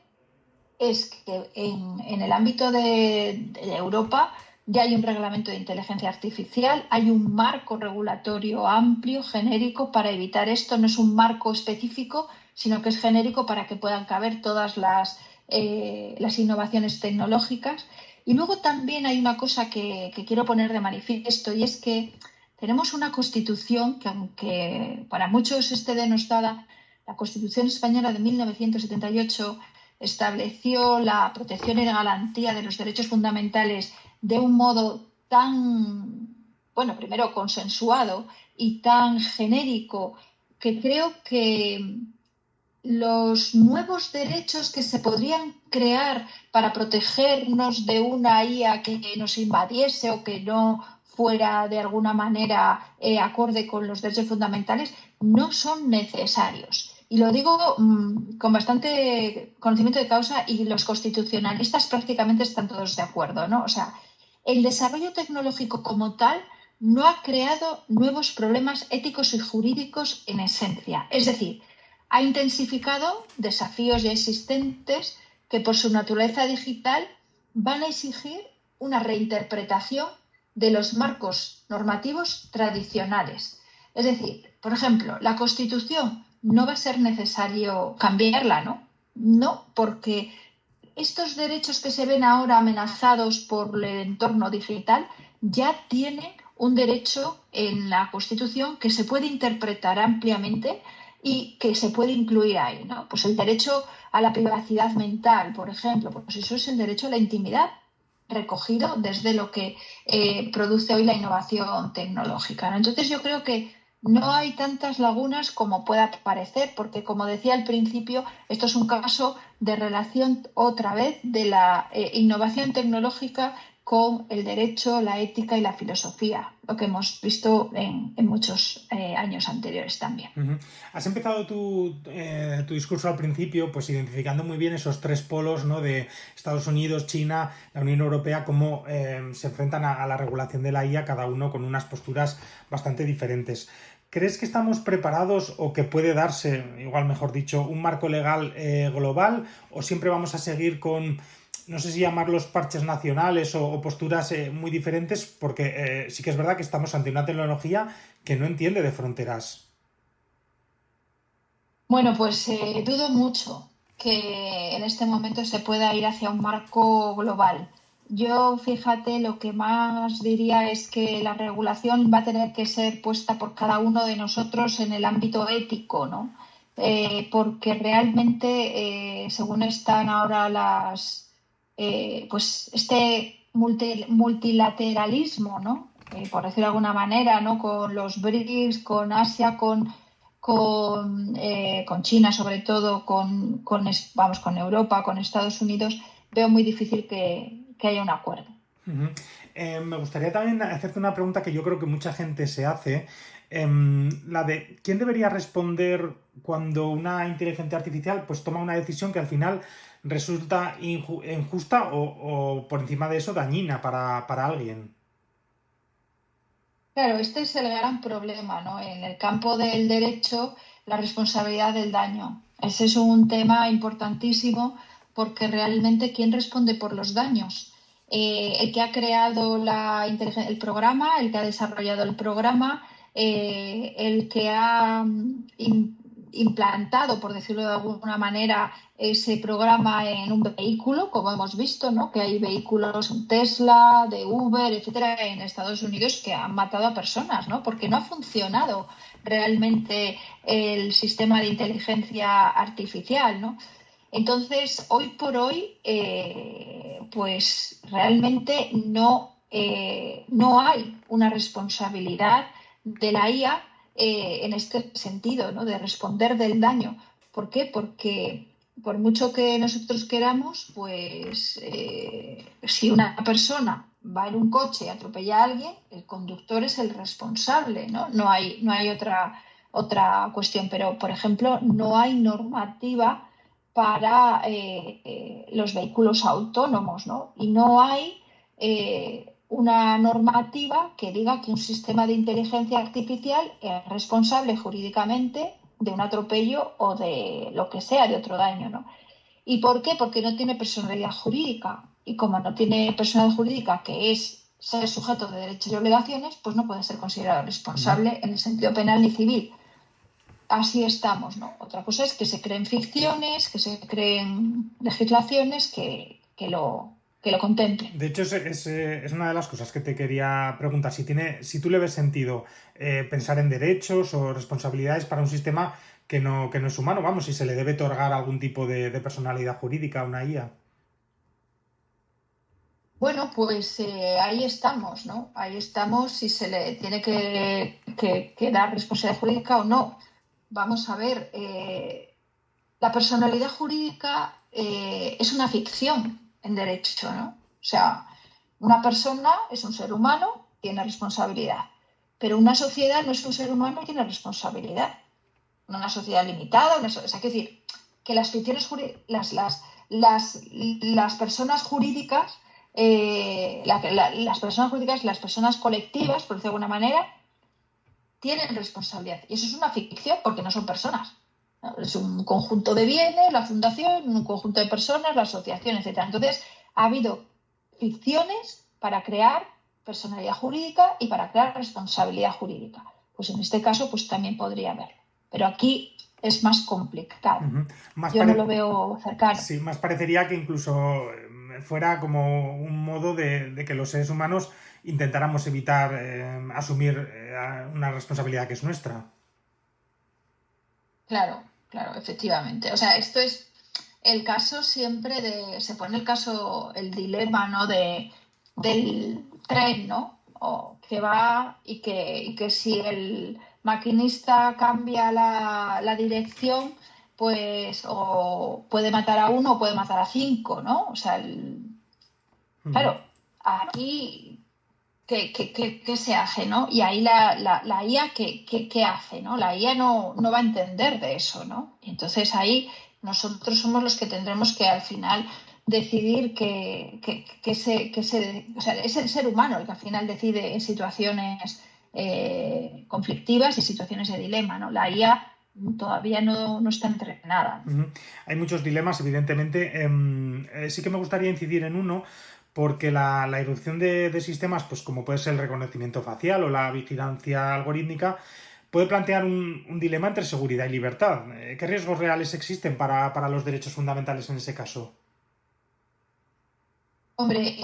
es que en el ámbito de Europa ya hay un reglamento de inteligencia artificial, hay un marco regulatorio amplio, genérico, para evitar esto. No es un marco específico, sino que es genérico para que puedan caber todas las innovaciones tecnológicas. Y luego también hay una cosa que quiero poner de manifiesto, y es que tenemos una Constitución que, aunque para muchos esté denostada, la Constitución española de 1978 estableció la protección y la garantía de los derechos fundamentales de un modo tan, bueno, primero consensuado y tan genérico, que creo que los nuevos derechos que se podrían crear para protegernos de una IA que nos invadiese o que no fuera de alguna manera acorde con los derechos fundamentales no son necesarios. Y lo digo con bastante conocimiento de causa, y los constitucionalistas prácticamente están todos de acuerdo, ¿no? O sea, el desarrollo tecnológico como tal no ha creado nuevos problemas éticos y jurídicos en esencia. Es decir, ha intensificado desafíos ya existentes que por su naturaleza digital van a exigir una reinterpretación de los marcos normativos tradicionales. Es decir, por ejemplo, la Constitución no va a ser necesario cambiarla, ¿no? No, porque estos derechos que se ven ahora amenazados por el entorno digital ya tienen un derecho en la Constitución que se puede interpretar ampliamente y que se puede incluir ahí, ¿no? Pues el derecho a la privacidad mental, por ejemplo, pues eso es el derecho a la intimidad recogido desde lo que produce hoy la innovación tecnológica, ¿no? Entonces yo creo que no hay tantas lagunas como pueda parecer, porque como decía al principio, esto es un caso de relación otra vez de la innovación tecnológica con el derecho, la ética y la filosofía, lo que hemos visto en muchos años anteriores también. Uh-huh. Has empezado tu discurso al principio, pues identificando muy bien esos tres polos, ¿no? De Estados Unidos, China, la Unión Europea, cómo se enfrentan a la regulación de la IA, cada uno con unas posturas bastante diferentes. ¿Crees que estamos preparados o que puede darse, igual mejor dicho, un marco legal global, o siempre vamos a seguir con, no sé si llamarlos parches nacionales o posturas muy diferentes? Porque sí que es verdad que estamos ante una tecnología que no entiende de fronteras. Bueno, pues dudo mucho que en este momento se pueda ir hacia un marco global. Yo, fíjate, lo que más diría es que la regulación va a tener que ser puesta por cada uno de nosotros en el ámbito ético, ¿no? Porque realmente, según están ahora pues este multilateralismo, ¿no? Por decirlo de alguna manera, ¿no? Con los BRICS, con Asia, con China, sobre todo, con Europa, con Estados Unidos, veo muy difícil que haya un acuerdo. Uh-huh. Me gustaría también hacerte una pregunta que yo creo que mucha gente se hace. La de ¿quién debería responder cuando una inteligencia artificial pues toma una decisión que al final resulta injusta o por encima de eso dañina para alguien? Claro, este es el gran problema, ¿no? En el campo del derecho, la responsabilidad del daño. Ese es un tema importantísimo porque realmente ¿quién responde por los daños? El que ha creado el programa, el que ha desarrollado el programa, el que ha implantado, por decirlo de alguna manera, ese programa en un vehículo, como hemos visto, ¿no? Que hay vehículos Tesla, de Uber, etcétera, en Estados Unidos que han matado a personas, ¿no? Porque no ha funcionado realmente el sistema de inteligencia artificial, ¿no? Entonces, hoy por hoy, pues realmente no hay una responsabilidad de la IA en este sentido, ¿no? De responder del daño. ¿Por qué? Porque por mucho que nosotros queramos, pues si una persona va en un coche y atropella a alguien, el conductor es el responsable, ¿no? No hay otra cuestión. Pero, por ejemplo, no hay normativa para los vehículos autónomos, ¿no? Y no hay una normativa que diga que un sistema de inteligencia artificial es responsable jurídicamente de un atropello o de lo que sea, de otro daño, ¿no? ¿Y por qué? Porque no tiene personalidad jurídica. Y como no tiene personalidad jurídica, que es ser sujeto de derechos y obligaciones, pues no puede ser considerado responsable en el sentido penal ni civil. Así estamos, ¿no? Otra cosa es que se creen ficciones, que se creen legislaciones que lo contemplen. De hecho, es una de las cosas que te quería preguntar. Si tú le ves sentido pensar en derechos o responsabilidades para un sistema que no es humano, vamos, si se le debe otorgar algún tipo de personalidad jurídica a una IA. Bueno, pues ahí estamos, ¿no? Ahí estamos si se le tiene que dar responsabilidad jurídica o no. Vamos a ver, la personalidad jurídica es una ficción en derecho, ¿no? O sea, una persona es un ser humano, tiene responsabilidad, pero una sociedad no es un ser humano y tiene responsabilidad. Una sociedad limitada, o sea, quiero decir, que las ficciones las personas jurídicas, las personas jurídicas, las personas colectivas, por decirlo de alguna manera, tienen responsabilidad. Y eso es una ficción porque no son personas. ¿No? Es un conjunto de bienes, la fundación, un conjunto de personas, la asociación, etcétera. Entonces, ha habido ficciones para crear personalidad jurídica y para crear responsabilidad jurídica. Pues en este caso, pues también podría haberlo. Pero aquí es más complicado. Uh-huh. Yo no lo veo cercano. Sí, más parecería que incluso fuera como un modo de que los seres humanos intentáramos evitar asumir una responsabilidad que es nuestra. Claro, claro, efectivamente. O sea, esto es el caso siempre se pone el dilema, ¿no? Del tren, ¿no? O que va y que si maquinista cambia la dirección, pues o puede matar a uno o puede matar a 5, ¿no? O sea, claro, aquí ¿qué se hace, ¿no? Y ahí la IA, ¿qué hace, ¿no? La IA no va a entender de eso, ¿no? Y entonces ahí nosotros somos los que tendremos que al final decidir o sea, es el ser humano el que al final decide en situaciones conflictivas y situaciones de dilema, ¿no? La IA todavía no está entrenada. Hay muchos dilemas, evidentemente. Sí que me gustaría incidir en uno, porque la irrupción de sistemas, pues como puede ser el reconocimiento facial o la vigilancia algorítmica, puede plantear un dilema entre seguridad y libertad. ¿Qué riesgos reales existen para los derechos fundamentales en ese caso? Hombre,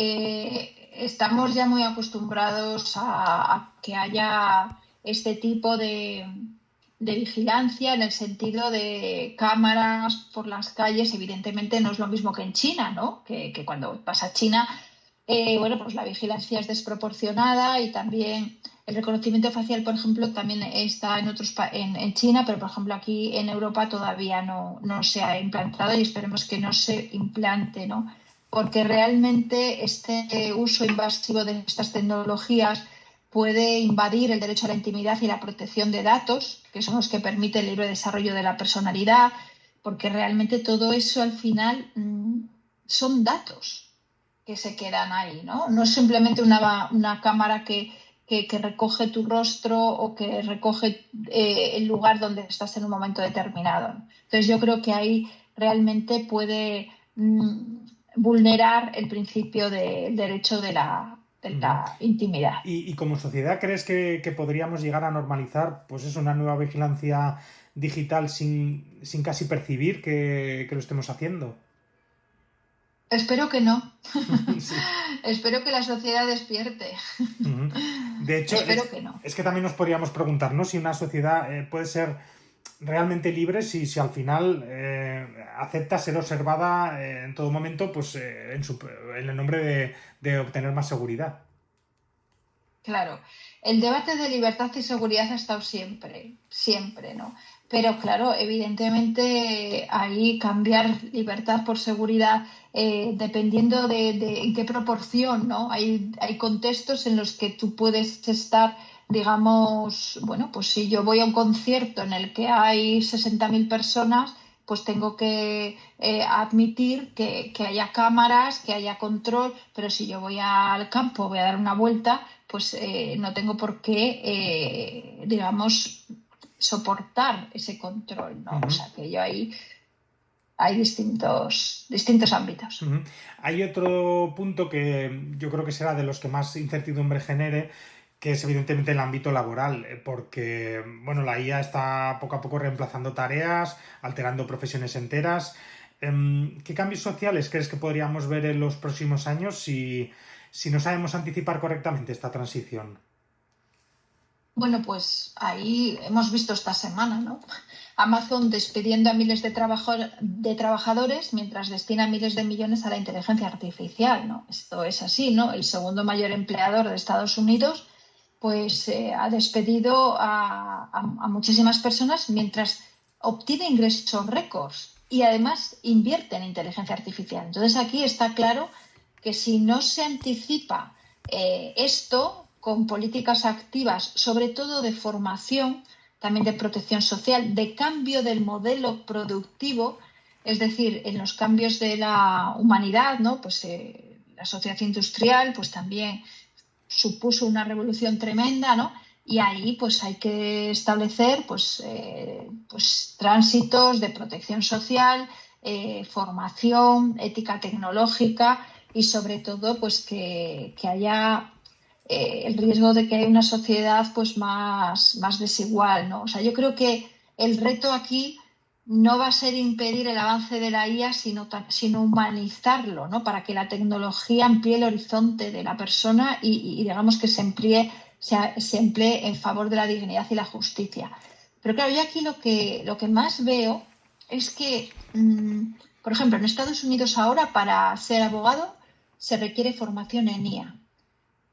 estamos ya muy acostumbrados a que haya este tipo de vigilancia en el sentido de cámaras por las calles. Evidentemente no es lo mismo que en China, ¿no? Que cuando vas a China, bueno, pues la vigilancia es desproporcionada y también el reconocimiento facial, por ejemplo, también está en China, pero por ejemplo aquí en Europa todavía no se ha implantado y esperemos que no se implante, ¿no? Porque realmente este uso invasivo de estas tecnologías puede invadir el derecho a la intimidad y la protección de datos, que son los que permiten el libre desarrollo de la personalidad, porque realmente todo eso al final son datos que se quedan ahí, ¿no? No es simplemente una cámara que recoge tu rostro o que recoge el lugar donde estás en un momento determinado. Entonces yo creo que ahí realmente puede vulnerar el principio del derecho de la intimidad. ¿Y como sociedad crees que podríamos llegar a normalizar, pues es una nueva vigilancia digital sin casi percibir que lo estemos haciendo? Espero que no. Sí. Espero que la sociedad despierte. De hecho, Espero que no. es que también nos podríamos preguntar, ¿no? Si una sociedad puede ser realmente libre si al final acepta ser observada en todo momento, pues en el nombre de obtener más seguridad. Claro, el debate de libertad y seguridad ha estado siempre, siempre, ¿no? Pero claro, evidentemente ahí cambiar libertad por seguridad, dependiendo de en qué proporción, ¿no? Hay contextos en los que tú puedes estar, digamos, bueno, pues si yo voy a un concierto en el que hay 60.000 personas, pues tengo que admitir que haya cámaras, que haya control, pero si yo voy al campo, voy a dar una vuelta, pues no tengo por qué, digamos, soportar ese control, ¿no? O sea, que yo ahí hay distintos ámbitos. Hay otro punto que yo creo que será de los que más incertidumbre genere, que es evidentemente el ámbito laboral, porque bueno, la IA está poco a poco reemplazando tareas, alterando profesiones enteras. ¿Qué cambios sociales crees que podríamos ver en los próximos años si no sabemos anticipar correctamente esta transición? Bueno, pues ahí hemos visto esta semana, ¿no? Amazon despidiendo a miles de trabajadores mientras destina miles de millones a la inteligencia artificial, ¿no? Esto es así, ¿no? El segundo mayor empleador de Estados Unidos, pues ha despedido a muchísimas personas mientras obtiene ingresos récords y además invierte en inteligencia artificial. Entonces aquí está claro que si no se anticipa esto con políticas activas, sobre todo de formación, también de protección social, de cambio del modelo productivo, es decir, en los cambios de la humanidad, ¿no? Pues la sociedad industrial, pues también supuso una revolución tremenda, ¿no? Y ahí pues hay que establecer pues tránsitos de protección social, formación, ética tecnológica y sobre todo pues que haya el riesgo de que haya una sociedad pues más desigual, ¿no? O sea, yo creo que el reto aquí no va a ser impedir el avance de la IA, sino humanizarlo, ¿no? Para que la tecnología amplíe el horizonte de la persona y digamos que se emplee en favor de la dignidad y la justicia. Pero claro, yo aquí lo que más veo es que, por ejemplo, en Estados Unidos ahora para ser abogado se requiere formación en IA.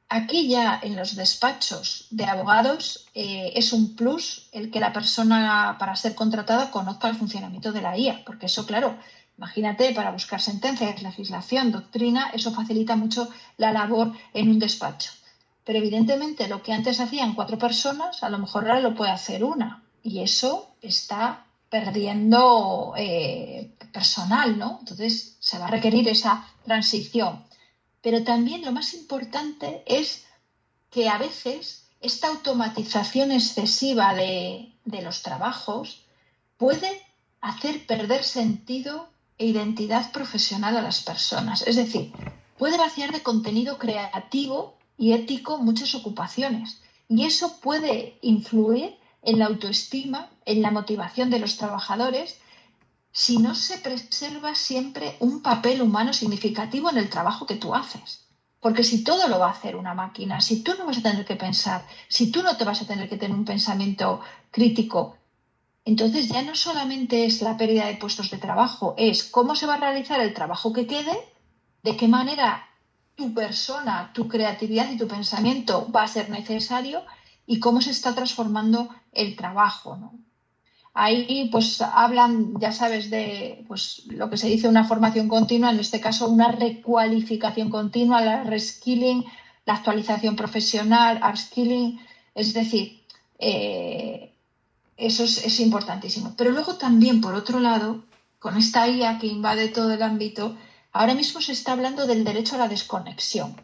Aquí ya en los despachos de abogados es un plus el que la persona para ser contratada conozca el funcionamiento de la IA, porque eso, claro, imagínate, para buscar sentencias, legislación, doctrina, eso facilita mucho la labor en un despacho. Pero evidentemente lo que antes hacían 4 personas, a lo mejor ahora lo puede hacer una, y eso está perdiendo personal, ¿no? Entonces se va a requerir esa transición. Pero también lo más importante es que a veces esta automatización excesiva de los trabajos puede hacer perder sentido e identidad profesional a las personas. Es decir, puede vaciar de contenido creativo y ético muchas ocupaciones. Y eso puede influir en la autoestima, en la motivación de los trabajadores, si no se preserva siempre un papel humano significativo en el trabajo que tú haces. Porque si todo lo va a hacer una máquina, si tú no vas a tener que pensar, si tú no te vas a tener que tener un pensamiento crítico, entonces ya no solamente es la pérdida de puestos de trabajo, es cómo se va a realizar el trabajo que quede, de qué manera tu persona, tu creatividad y tu pensamiento va a ser necesario y cómo se está transformando el trabajo, ¿no? Ahí pues hablan, ya sabes, de pues, lo que se dice una formación continua, en este caso una recualificación continua, la reskilling, la actualización profesional, upskilling, es decir, eso es importantísimo. Pero luego también, por otro lado, con esta IA que invade todo el ámbito, ahora mismo se está hablando del derecho a la desconexión,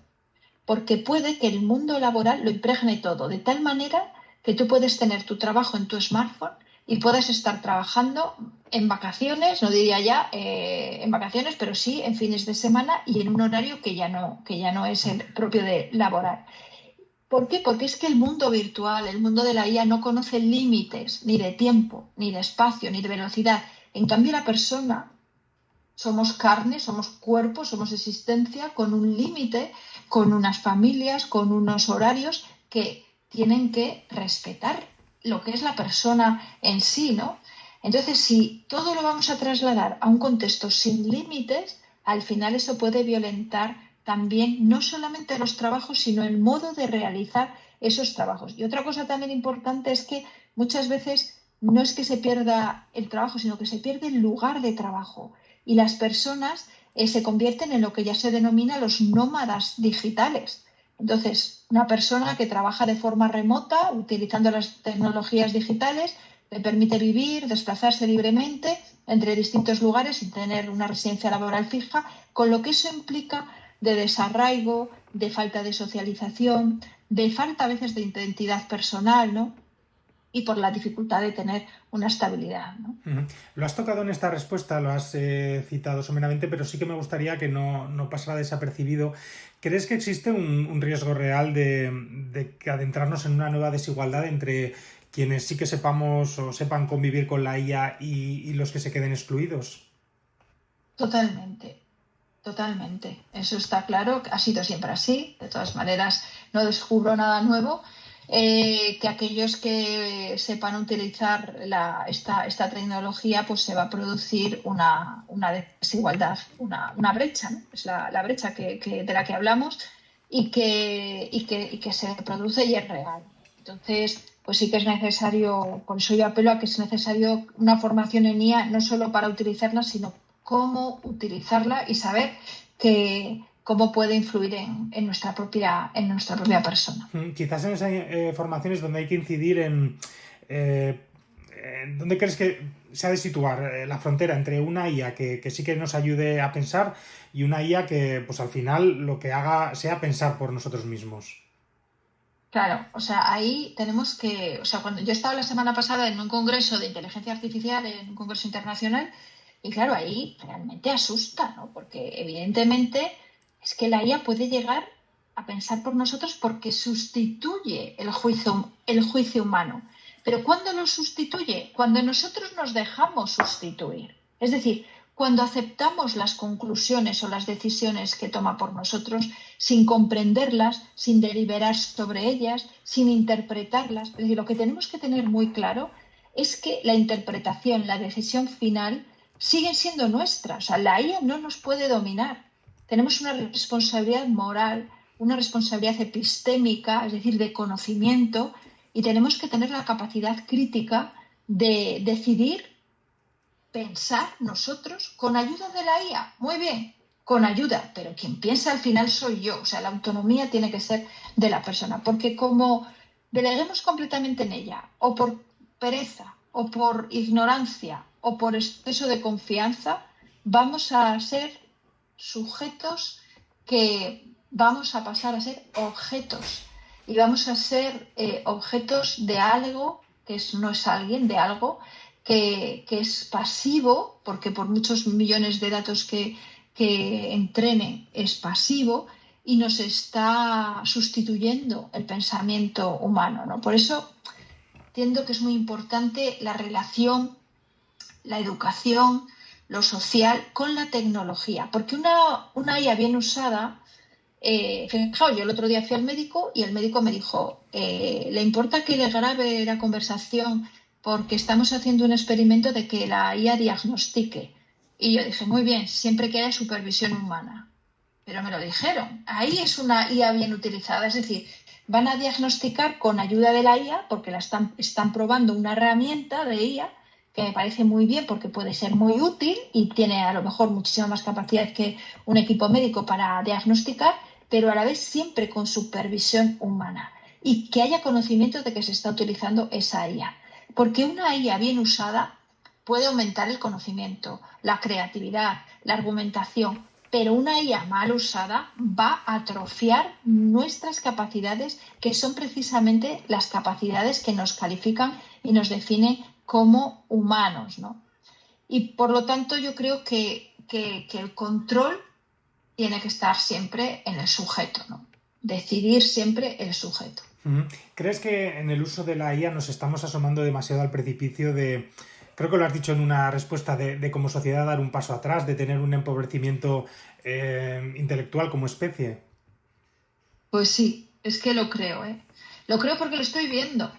porque puede que el mundo laboral lo impregne todo, de tal manera que tú puedes tener tu trabajo en tu smartphone y puedes estar trabajando en vacaciones, no diría ya en vacaciones, pero sí en fines de semana y en un horario que ya no es el propio de laboral. ¿Por qué? Porque es que el mundo virtual, el mundo de la IA no conoce límites ni de tiempo, ni de espacio, ni de velocidad. En cambio, la persona somos carne, somos cuerpo, somos existencia con un límite, con unas familias, con unos horarios que tienen que respetar lo que es la persona en sí, ¿no? Entonces, si todo lo vamos a trasladar a un contexto sin límites, al final eso puede violentar también no solamente los trabajos, sino el modo de realizar esos trabajos. Y otra cosa también importante es que muchas veces no es que se pierda el trabajo, sino que se pierde el lugar de trabajo. Y las personas se convierten en lo que ya se denomina los nómadas digitales. Entonces, una persona que trabaja de forma remota, utilizando las tecnologías digitales, le permite vivir, desplazarse libremente entre distintos lugares sin tener una residencia laboral fija, con lo que eso implica de desarraigo, de falta de socialización, de falta a veces de identidad personal, ¿no? Y por la dificultad de tener una estabilidad, ¿no? Lo has tocado en esta respuesta, lo has citado someramente, pero sí que me gustaría que no pasara desapercibido. ¿Crees que existe un riesgo real de adentrarnos en una nueva desigualdad entre quienes sí que sepamos o sepan convivir con la IA y los que se queden excluidos? Totalmente, totalmente. Eso está claro, ha sido siempre así. De todas maneras, no descubro nada nuevo. Que aquellos que sepan utilizar esta tecnología, pues se va a producir una desigualdad, una brecha, ¿no? Es la brecha de la que hablamos y que se produce y es real. Entonces, pues sí que es necesario, por eso yo apelo a que es necesario una formación en IA, no solo para utilizarla, sino cómo utilizarla y saber cómo puede influir en nuestra propia persona. Quizás en esas formaciones donde hay que incidir en dónde crees que se ha de situar la frontera entre una IA que sí que nos ayude a pensar y una IA que pues al final lo que haga sea pensar por nosotros mismos. Claro, o sea, ahí tenemos que, o sea, cuando yo estaba la semana pasada en un congreso de inteligencia artificial, en un congreso internacional, y claro, ahí realmente asusta, ¿no? Porque evidentemente es que la IA puede llegar a pensar por nosotros porque sustituye el juicio humano. Pero ¿cuándo lo sustituye? Cuando nosotros nos dejamos sustituir. Es decir, cuando aceptamos las conclusiones o las decisiones que toma por nosotros sin comprenderlas, sin deliberar sobre ellas, sin interpretarlas. Es decir, lo que tenemos que tener muy claro es que la interpretación, la decisión final siguen siendo nuestras. O sea, la IA no nos puede dominar. Tenemos una responsabilidad moral, una responsabilidad epistémica, es decir, de conocimiento, y tenemos que tener la capacidad crítica de decidir, pensar nosotros con ayuda de la IA. Muy bien, con ayuda, pero quien piensa al final soy yo. O sea, la autonomía tiene que ser de la persona, porque como deleguemos completamente en ella, o por pereza, o por ignorancia, o por exceso de confianza, vamos a ser sujetos que vamos a pasar a ser objetos, y vamos a ser objetos de algo que no es alguien, de algo que es pasivo, porque por muchos millones de datos que entrene es pasivo, y nos está sustituyendo el pensamiento humano, ¿no? Por eso entiendo que es muy importante la relación, la educación, lo social con la tecnología, porque una IA bien usada, fijaos, yo el otro día fui al médico y el médico me dijo, ¿le importa que le grabe la conversación porque estamos haciendo un experimento de que la IA diagnostique? Y yo dije, muy bien, siempre que haya supervisión humana. Pero me lo dijeron, ahí es una IA bien utilizada, es decir, van a diagnosticar con ayuda de la IA porque están probando una herramienta de IA que me parece muy bien porque puede ser muy útil y tiene a lo mejor muchísima más capacidad que un equipo médico para diagnosticar, pero a la vez siempre con supervisión humana y que haya conocimiento de que se está utilizando esa IA. Porque una IA bien usada puede aumentar el conocimiento, la creatividad, la argumentación, pero una IA mal usada va a atrofiar nuestras capacidades, que son precisamente las capacidades que nos califican y nos definen como humanos, ¿no? Y por lo tanto yo creo que el control tiene que estar siempre en el sujeto, ¿no? Decidir siempre el sujeto. ¿Crees que en el uso de la IA nos estamos asomando demasiado al precipicio de, creo que lo has dicho en una respuesta, de como sociedad dar un paso atrás, de tener un empobrecimiento intelectual como especie? Pues sí, es que lo creo, ¿eh? Lo creo porque lo estoy viendo.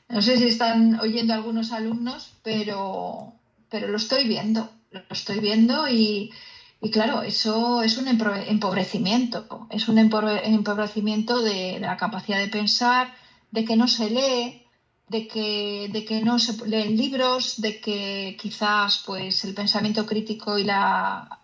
No sé si están oyendo algunos alumnos, pero lo estoy viendo. Lo estoy viendo y claro, eso es un empobrecimiento. Es un empobrecimiento de la capacidad de pensar, de que no se lee, de que no se leen libros, de que quizás pues el pensamiento crítico y la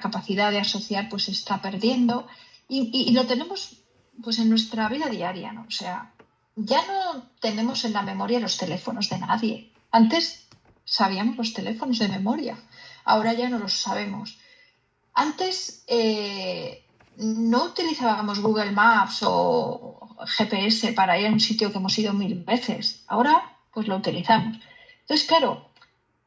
capacidad de asociar pues se está perdiendo. Y lo tenemos pues en nuestra vida diaria, ¿no? O sea, ya no tenemos en la memoria los teléfonos de nadie. Antes sabíamos los teléfonos de memoria, ahora ya no los sabemos. Antes no utilizábamos Google Maps o GPS para ir a un sitio que hemos ido 1000 veces. Ahora pues lo utilizamos. Entonces, claro,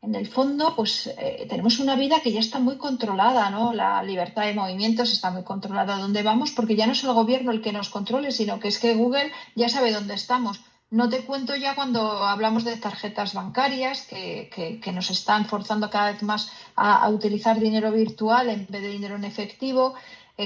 en el fondo pues tenemos una vida que ya está muy controlada, ¿no? La libertad de movimientos está muy controlada dónde vamos, porque ya no es el gobierno el que nos controle, sino que es que Google ya sabe dónde estamos. No te cuento ya cuando hablamos de tarjetas bancarias que nos están forzando cada vez más a utilizar dinero virtual en vez de dinero en efectivo.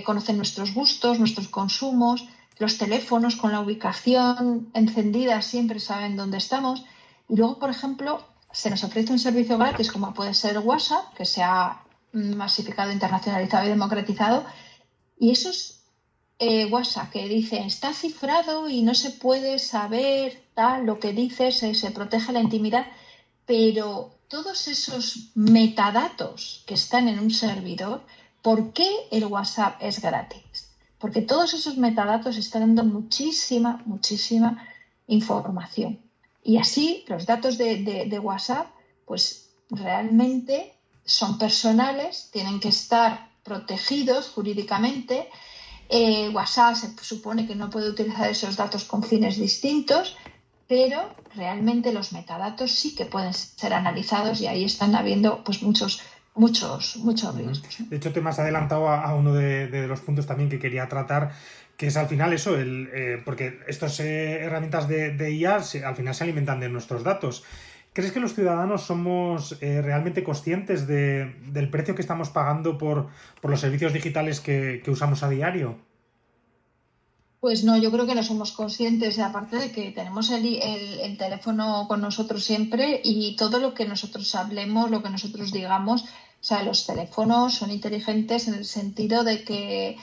Conocen nuestros gustos, nuestros consumos, los teléfonos con la ubicación encendida siempre saben dónde estamos. Y luego, por ejemplo, se nos ofrece un servicio gratis como puede ser WhatsApp, que se ha masificado, internacionalizado y democratizado, y esos WhatsApp que dicen está cifrado y no se puede saber tal lo que dices, se protege la intimidad, pero todos esos metadatos que están en un servidor, ¿por qué el WhatsApp es gratis? Porque todos esos metadatos están dando muchísima información. Y así los datos de WhatsApp pues realmente son personales, tienen que estar protegidos jurídicamente. WhatsApp se supone que no puede utilizar esos datos con fines distintos, pero realmente los metadatos sí que pueden ser analizados y ahí están habiendo pues muchos riesgos. De hecho, te me has adelantado a uno de los puntos también que quería tratar, que es al final eso, porque estas herramientas de IA al final se alimentan de nuestros datos. ¿Crees que los ciudadanos somos realmente conscientes del precio que estamos pagando por los servicios digitales que usamos a diario? Pues no, yo creo que no somos conscientes, aparte de que tenemos el teléfono con nosotros siempre y todo lo que nosotros hablemos, lo que nosotros digamos, o sea, los teléfonos son inteligentes en el sentido de que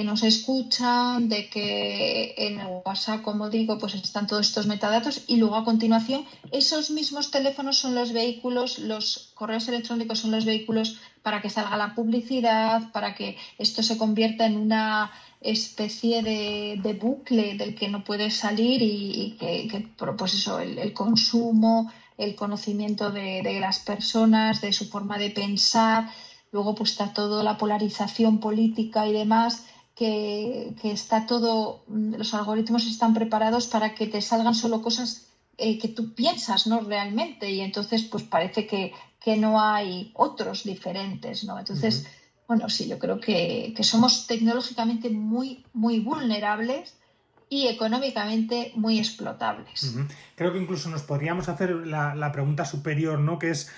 nos escuchan, de que en el WhatsApp, como digo, pues están todos estos metadatos y luego a continuación esos mismos teléfonos son los vehículos, los correos electrónicos son los vehículos para que salga la publicidad, para que esto se convierta en una especie de bucle del que no puedes salir y que pues eso, el consumo, el conocimiento de las personas, de su forma de pensar. Luego pues está toda la polarización política y demás, que está todo, los algoritmos están preparados para que te salgan solo cosas que tú piensas, ¿no? Realmente, y entonces pues parece que no hay otros diferentes, ¿no? Entonces, bueno, sí, yo creo que somos tecnológicamente muy, muy vulnerables y económicamente muy explotables. Creo que incluso nos podríamos hacer la pregunta superior, ¿no? Que es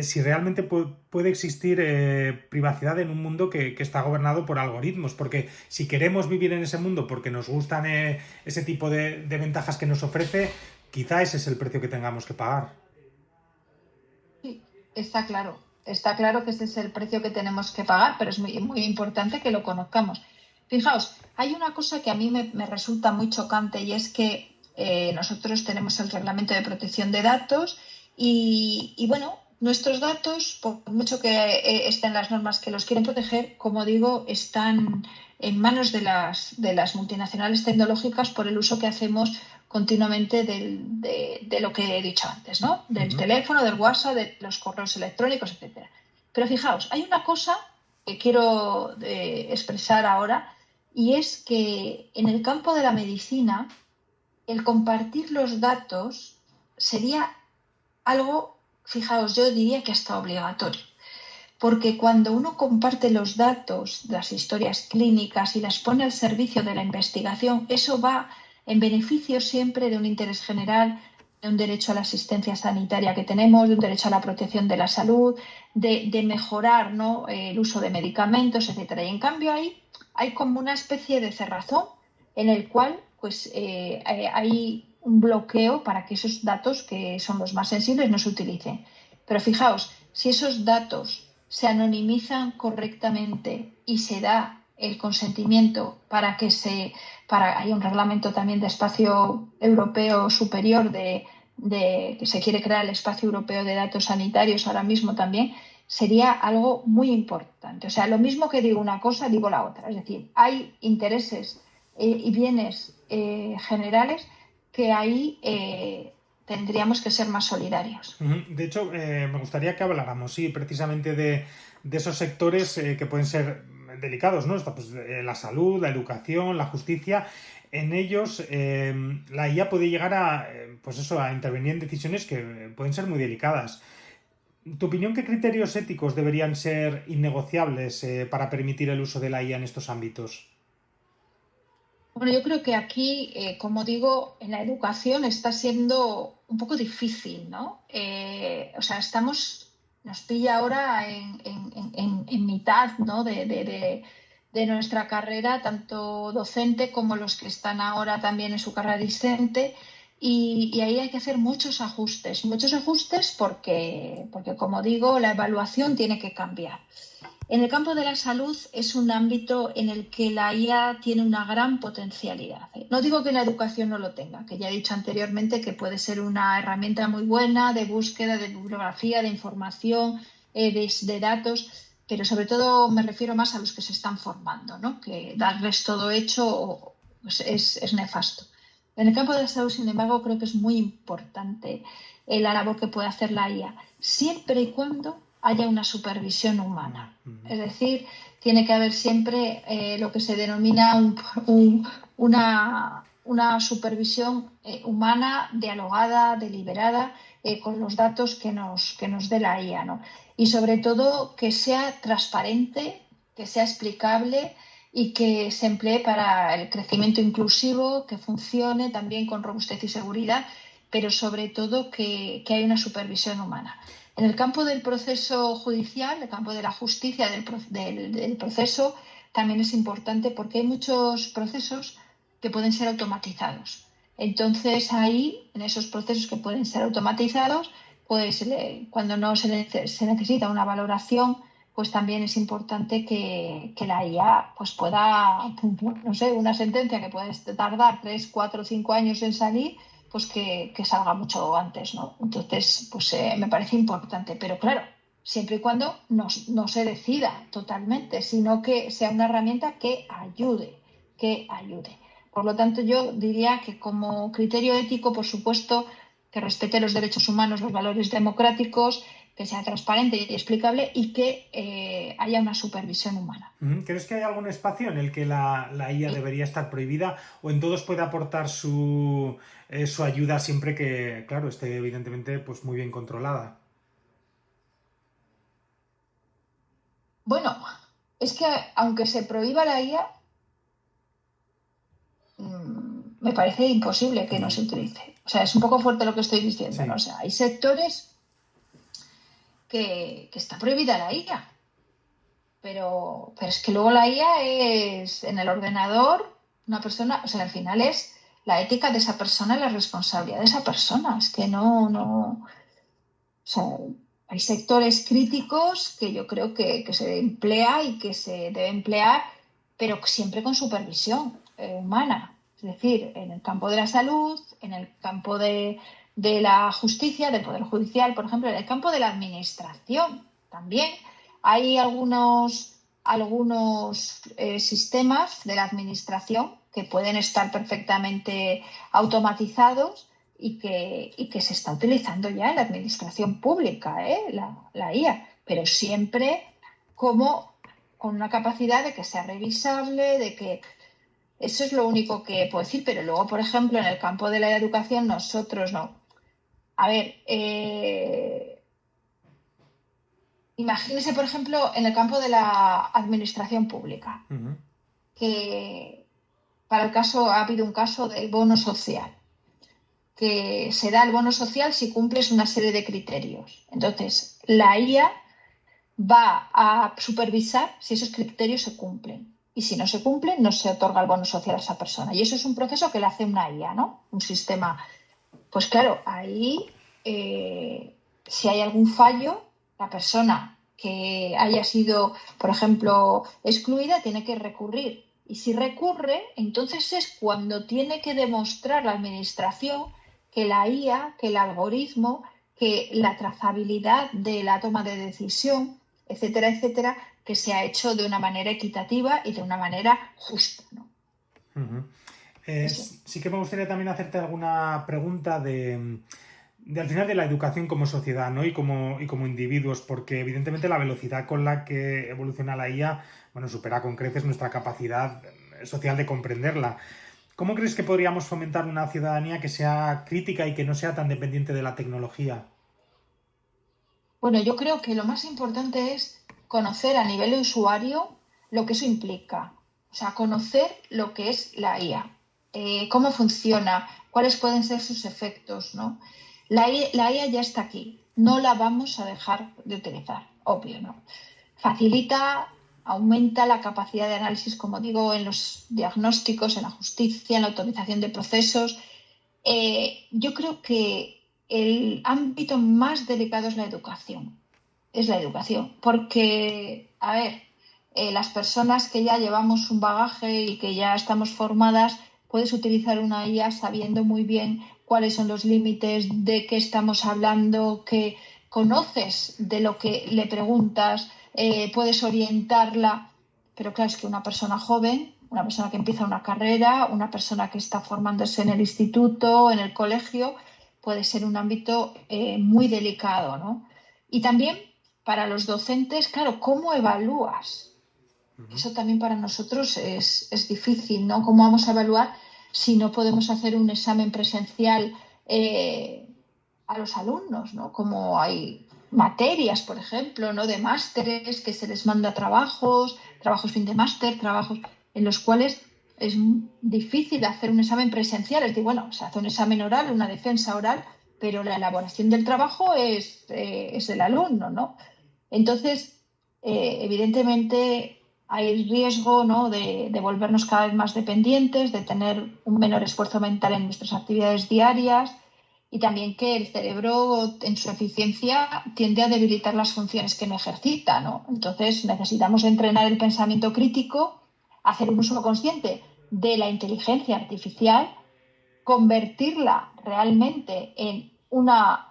si realmente puede existir privacidad en un mundo que está gobernado por algoritmos, porque si queremos vivir en ese mundo porque nos gustan ese tipo de ventajas que nos ofrece, quizá ese es el precio que tengamos que pagar. Sí, está claro que ese es el precio que tenemos que pagar, pero es muy, muy importante que lo conozcamos. Fijaos, hay una cosa que a mí me resulta muy chocante y es que nosotros tenemos el Reglamento de Protección de Datos y bueno, nuestros datos, por mucho que estén las normas que los quieren proteger, como digo, están en manos de las multinacionales tecnológicas por el uso que hacemos continuamente de lo que he dicho antes, ¿no? Del teléfono, del WhatsApp, de los correos electrónicos, etcétera. Pero fijaos, hay una cosa que quiero expresar ahora y es que en el campo de la medicina el compartir los datos sería algo, fijaos, yo diría que hasta obligatorio. Porque cuando uno comparte los datos, las historias clínicas y las pone al servicio de la investigación, eso va en beneficio siempre de un interés general, de un derecho a la asistencia sanitaria que tenemos, de un derecho a la protección de la salud, de mejorar, ¿no? El uso de medicamentos, etcétera. Y en cambio hay como una especie de cerrazón en el cual pues, hay un bloqueo para que esos datos, que son los más sensibles, no se utilicen. Pero fijaos, si esos datos se anonimizan correctamente y se da el consentimiento hay un reglamento también de espacio europeo superior que se quiere crear el espacio europeo de datos sanitarios ahora mismo también, sería algo muy importante. O sea, lo mismo que digo una cosa, digo la otra. Es decir, hay intereses y bienes generales que ahí tendríamos que ser más solidarios. De hecho, me gustaría que habláramos, sí, precisamente de esos sectores que pueden ser delicados, ¿no? Está, pues, la salud, la educación, la justicia. En ellos, la IA puede llegar pues eso, a intervenir en decisiones que pueden ser muy delicadas. ¿Tu opinión, qué criterios éticos deberían ser innegociables para permitir el uso de la IA en estos ámbitos? Bueno, yo creo que aquí, como digo, en la educación está siendo un poco difícil, ¿no? O sea, nos pilla ahora en mitad, ¿no? de nuestra carrera, tanto docente como los que están ahora también en su carrera discente, y ahí hay que hacer muchos ajustes porque, como digo, la evaluación tiene que cambiar. En el campo de la salud es un ámbito en el que la IA tiene una gran potencialidad. No digo que la educación no lo tenga, que ya he dicho anteriormente que puede ser una herramienta muy buena de búsqueda, de bibliografía, de información, de datos, pero sobre todo me refiero más a los que se están formando, ¿no? Que darles todo hecho pues es nefasto. En el campo de la salud, sin embargo, creo que es muy importante la labor que puede hacer la IA, siempre y cuando haya una supervisión humana. Es decir, tiene que haber siempre lo que se denomina una supervisión humana, dialogada, deliberada, con los datos que nos dé la IA, ¿no? Y sobre todo que sea transparente, que sea explicable y que se emplee para el crecimiento inclusivo, que funcione también con robustez y seguridad, pero sobre todo que haya una supervisión humana. En el campo del proceso judicial, el campo de la justicia, del proceso, también es importante porque hay muchos procesos que pueden ser automatizados. Entonces, ahí, en esos procesos que pueden ser automatizados, pues cuando no se necesita una valoración, pues también es importante que la IA pues pueda, no sé, una sentencia que puede tardar 3, 4, 5 años en salir, pues que salga mucho antes, ¿no? Entonces, pues me parece importante, pero claro, siempre y cuando no se decida totalmente, sino que sea una herramienta que ayude, que ayude. Por lo tanto, yo diría que como criterio ético, por supuesto, que respete los derechos humanos, los valores democráticos, que sea transparente y explicable y que haya una supervisión humana. ¿Crees que hay algún espacio en el que la IA debería estar prohibida o en todos puede aportar su ayuda siempre que, claro, esté evidentemente pues muy bien controlada? Bueno, es que aunque se prohíba la IA, me parece imposible que no se utilice. O sea, es un poco fuerte lo que estoy diciendo, ¿no? O Sí. sea, hay sectores que está prohibida la IA, pero es que luego la IA es en el ordenador una persona, o sea, al final es la ética de esa persona y la responsabilidad de esa persona. Es que no, o sea, hay sectores críticos que yo creo que se emplea y que se debe emplear, pero siempre con supervisión humana. Es decir, en el campo de la salud, en el campo de la justicia, del Poder Judicial, por ejemplo, en el campo de la administración también. Hay algunos sistemas de la administración que pueden estar perfectamente automatizados y que se está utilizando ya en la administración pública, la IA, pero siempre como con una capacidad de que sea revisable, de que eso es lo único que puedo decir, pero luego, por ejemplo, en el campo de la educación nosotros no. A ver, imagínese, por ejemplo, en el campo de la administración pública, Uh-huh. que para el caso ha habido un caso del bono social, que se da el bono social si cumples una serie de criterios. Entonces, la IA va a supervisar si esos criterios se cumplen. Y si no se cumplen, no se otorga el bono social a esa persona. Y eso es un proceso que le hace una IA, ¿no? Un sistema. Pues claro, ahí, si hay algún fallo, la persona que haya sido, por ejemplo, excluida, tiene que recurrir. Y si recurre, entonces es cuando tiene que demostrar la administración que la IA, que el algoritmo, que la trazabilidad de la toma de decisión, etcétera, etcétera, que se ha hecho de una manera equitativa y de una manera justa, ¿no? Uh-huh. Eso. Sí que me gustaría también hacerte alguna pregunta de al final de la educación como sociedad, ¿no? Y como individuos, porque evidentemente la velocidad con la que evoluciona la IA, bueno, supera con creces nuestra capacidad social de comprenderla. ¿Cómo crees que podríamos fomentar una ciudadanía que sea crítica y que no sea tan dependiente de la tecnología? Bueno, yo creo que lo más importante es conocer a nivel de usuario lo que eso implica. O sea, conocer lo que es la IA, cómo funciona, cuáles pueden ser sus efectos, ¿no? La IA ya está aquí, no la vamos a dejar de utilizar, obvio, ¿no? Facilita, aumenta la capacidad de análisis, como digo, en los diagnósticos, en la justicia, en la autorización de procesos. Yo creo que el ámbito más delicado es la educación, porque, a ver, las personas que ya llevamos un bagaje y que ya estamos formadas, puedes utilizar una IA sabiendo muy bien cuáles son los límites, de qué estamos hablando, que conoces de lo que le preguntas, puedes orientarla, pero claro, es que una persona joven, una persona que empieza una carrera, una persona que está formándose en el instituto, en el colegio, puede ser un ámbito muy delicado, ¿no? Y también para los docentes, claro, ¿cómo evalúas? Uh-huh. Eso también para nosotros es difícil, ¿no? ¿Cómo vamos a evaluar si no podemos hacer un examen presencial a los alumnos, ¿no? Como hay materias, por ejemplo, ¿no? De másteres que se les manda trabajos fin de máster, trabajos en los cuales es difícil hacer un examen presencial. Es decir, bueno, se hace un examen oral, una defensa oral, pero la elaboración del trabajo es del alumno, ¿no? Entonces, evidentemente hay riesgo, ¿no? de volvernos cada vez más dependientes, de tener un menor esfuerzo mental en nuestras actividades diarias y también que el cerebro en su eficiencia tiende a debilitar las funciones que no ejercita, ¿no? Entonces necesitamos entrenar el pensamiento crítico, hacer un uso consciente de la inteligencia artificial, convertirla realmente en una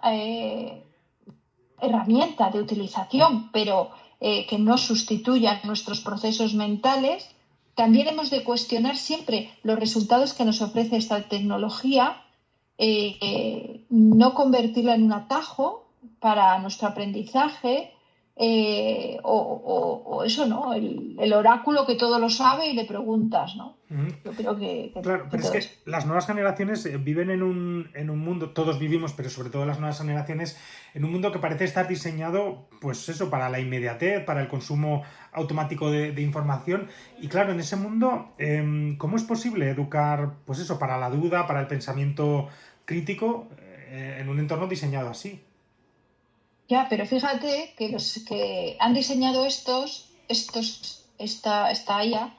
herramienta de utilización, pero que no sustituya nuestros procesos mentales. También hemos de cuestionar siempre los resultados que nos ofrece esta tecnología, no convertirla en un atajo para nuestro aprendizaje, o eso, ¿no? El oráculo que todo lo sabe y le preguntas, ¿no? Ujú. Yo creo Claro, que pero es todo eso. que las nuevas generaciones viven en un mundo, todos vivimos, pero sobre todo las nuevas generaciones, en un mundo que parece estar diseñado, pues eso, para la inmediatez, para el consumo automático de información. Y claro, en ese mundo, ¿cómo es posible educar, pues eso, para la duda, para el pensamiento crítico, en un entorno diseñado así? Ya, pero fíjate que los que han diseñado esta IA,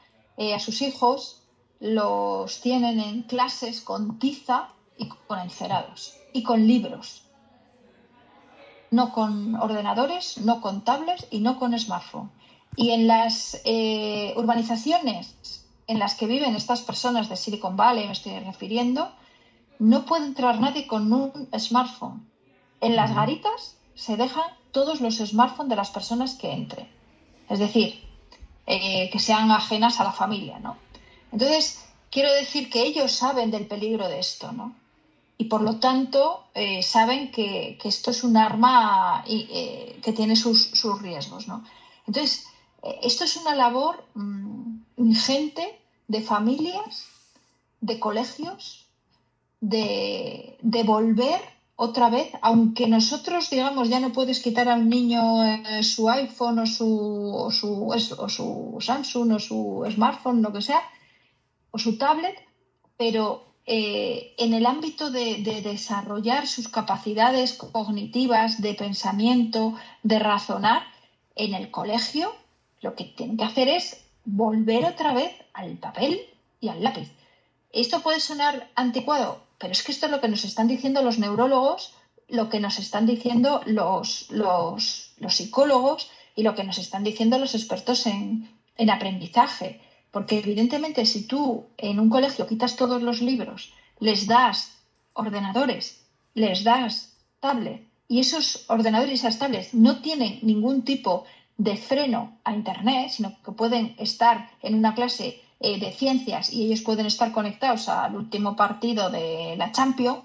a sus hijos los tienen en clases con tiza y con encerados y con libros, no con ordenadores, no con tablets y no con smartphone. Y en las urbanizaciones en las que viven estas personas de Silicon Valley, me estoy refiriendo, no puede entrar nadie con un smartphone. En las Ujú. garitas se dejan todos los smartphones de las personas que entren. Es decir, que sean ajenas a la familia, ¿no? Entonces, quiero decir que ellos saben del peligro de esto, ¿no? Y por lo tanto, saben que esto es un arma que tiene sus riesgos, ¿no? Entonces, esto es una labor ingente de familias, de colegios, de volver otra vez, aunque nosotros, digamos, ya no puedes quitar a un niño su iPhone o su Samsung o su smartphone, lo que sea, o su tablet, pero en el ámbito de desarrollar sus capacidades cognitivas, de pensamiento, de razonar, en el colegio, lo que tienen que hacer es volver otra vez al papel y al lápiz. Esto puede sonar anticuado, pero es que esto es lo que nos están diciendo los neurólogos, lo que nos están diciendo los psicólogos y lo que nos están diciendo los expertos en aprendizaje. Porque evidentemente si tú en un colegio quitas todos los libros, les das ordenadores, les das tablet, y esos ordenadores y esas tablets no tienen ningún tipo de freno a Internet, sino que pueden estar en una clase de ciencias y ellos pueden estar conectados al último partido de la Champions,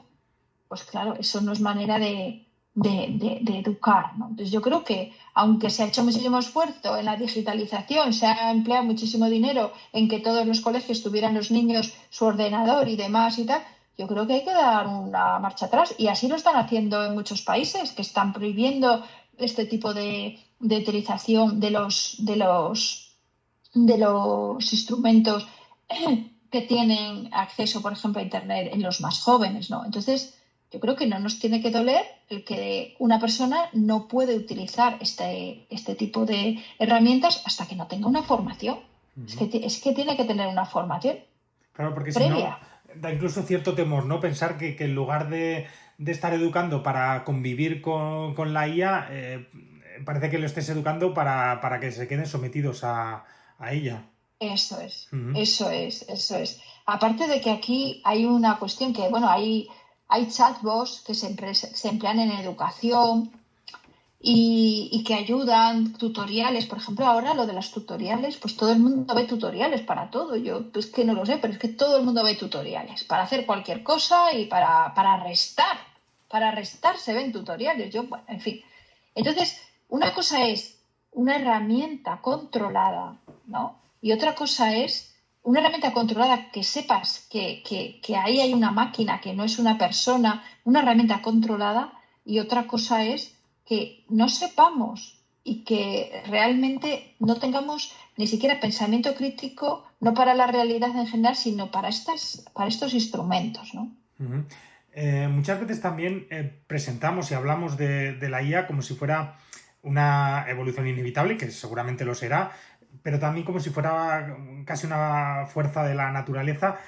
pues claro, eso no es manera de educar, ¿no? Entonces yo creo que aunque se ha hecho muchísimo esfuerzo en la digitalización, se ha empleado muchísimo dinero en que todos los colegios tuvieran los niños su ordenador y demás y tal, yo creo que hay que dar una marcha atrás y así lo están haciendo en muchos países que están prohibiendo este tipo de utilización de los instrumentos que tienen acceso, por ejemplo, a Internet en los más jóvenes, ¿no? Entonces, yo creo que no nos tiene que doler el que una persona no puede utilizar este tipo de herramientas hasta que no tenga una formación. Ujú. Es que tiene que tener una formación Claro, porque si no, previa. da incluso cierto temor, ¿no? Pensar que en lugar de estar educando para convivir con la IA, parece que lo estés educando para que se queden sometidos a ella. Eso es, Ujú. eso es, eso es. Aparte de que aquí hay una cuestión que, bueno, hay chatbots que se emplean en educación y que ayudan, tutoriales. Por ejemplo, ahora lo de las tutoriales, pues todo el mundo ve tutoriales para todo. Yo pues que no lo sé, pero es que todo el mundo ve tutoriales para hacer cualquier cosa y para restar. Para restar se ven tutoriales. Yo, bueno, en fin. Entonces, una cosa es una herramienta controlada, ¿no? Y otra cosa es una herramienta controlada que sepas que ahí hay una máquina, que no es una persona, una herramienta controlada, y otra cosa es que no sepamos y que realmente no tengamos ni siquiera pensamiento crítico, no para la realidad en general, sino para estos instrumentos, ¿no? Ujú. Muchas veces también presentamos y hablamos de la IA como si fuera una evolución inevitable, que seguramente lo será, pero también como si fuera casi una fuerza de la naturaleza.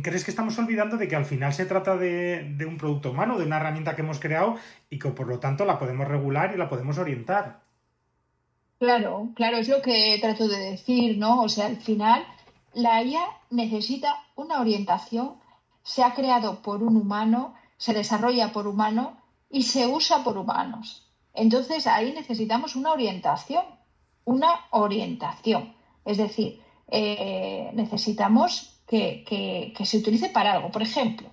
¿crees que estamos olvidando de que al final se trata de un producto humano, de una herramienta que hemos creado y que por lo tanto la podemos regular y la podemos orientar? Claro, claro, es lo que trato de decir, ¿no? O sea, al final la IA necesita una orientación, se ha creado por un humano, se desarrolla por humano y se usa por humanos. Entonces ahí necesitamos una orientación, una orientación. Es decir, necesitamos que se utilice para algo. Por ejemplo,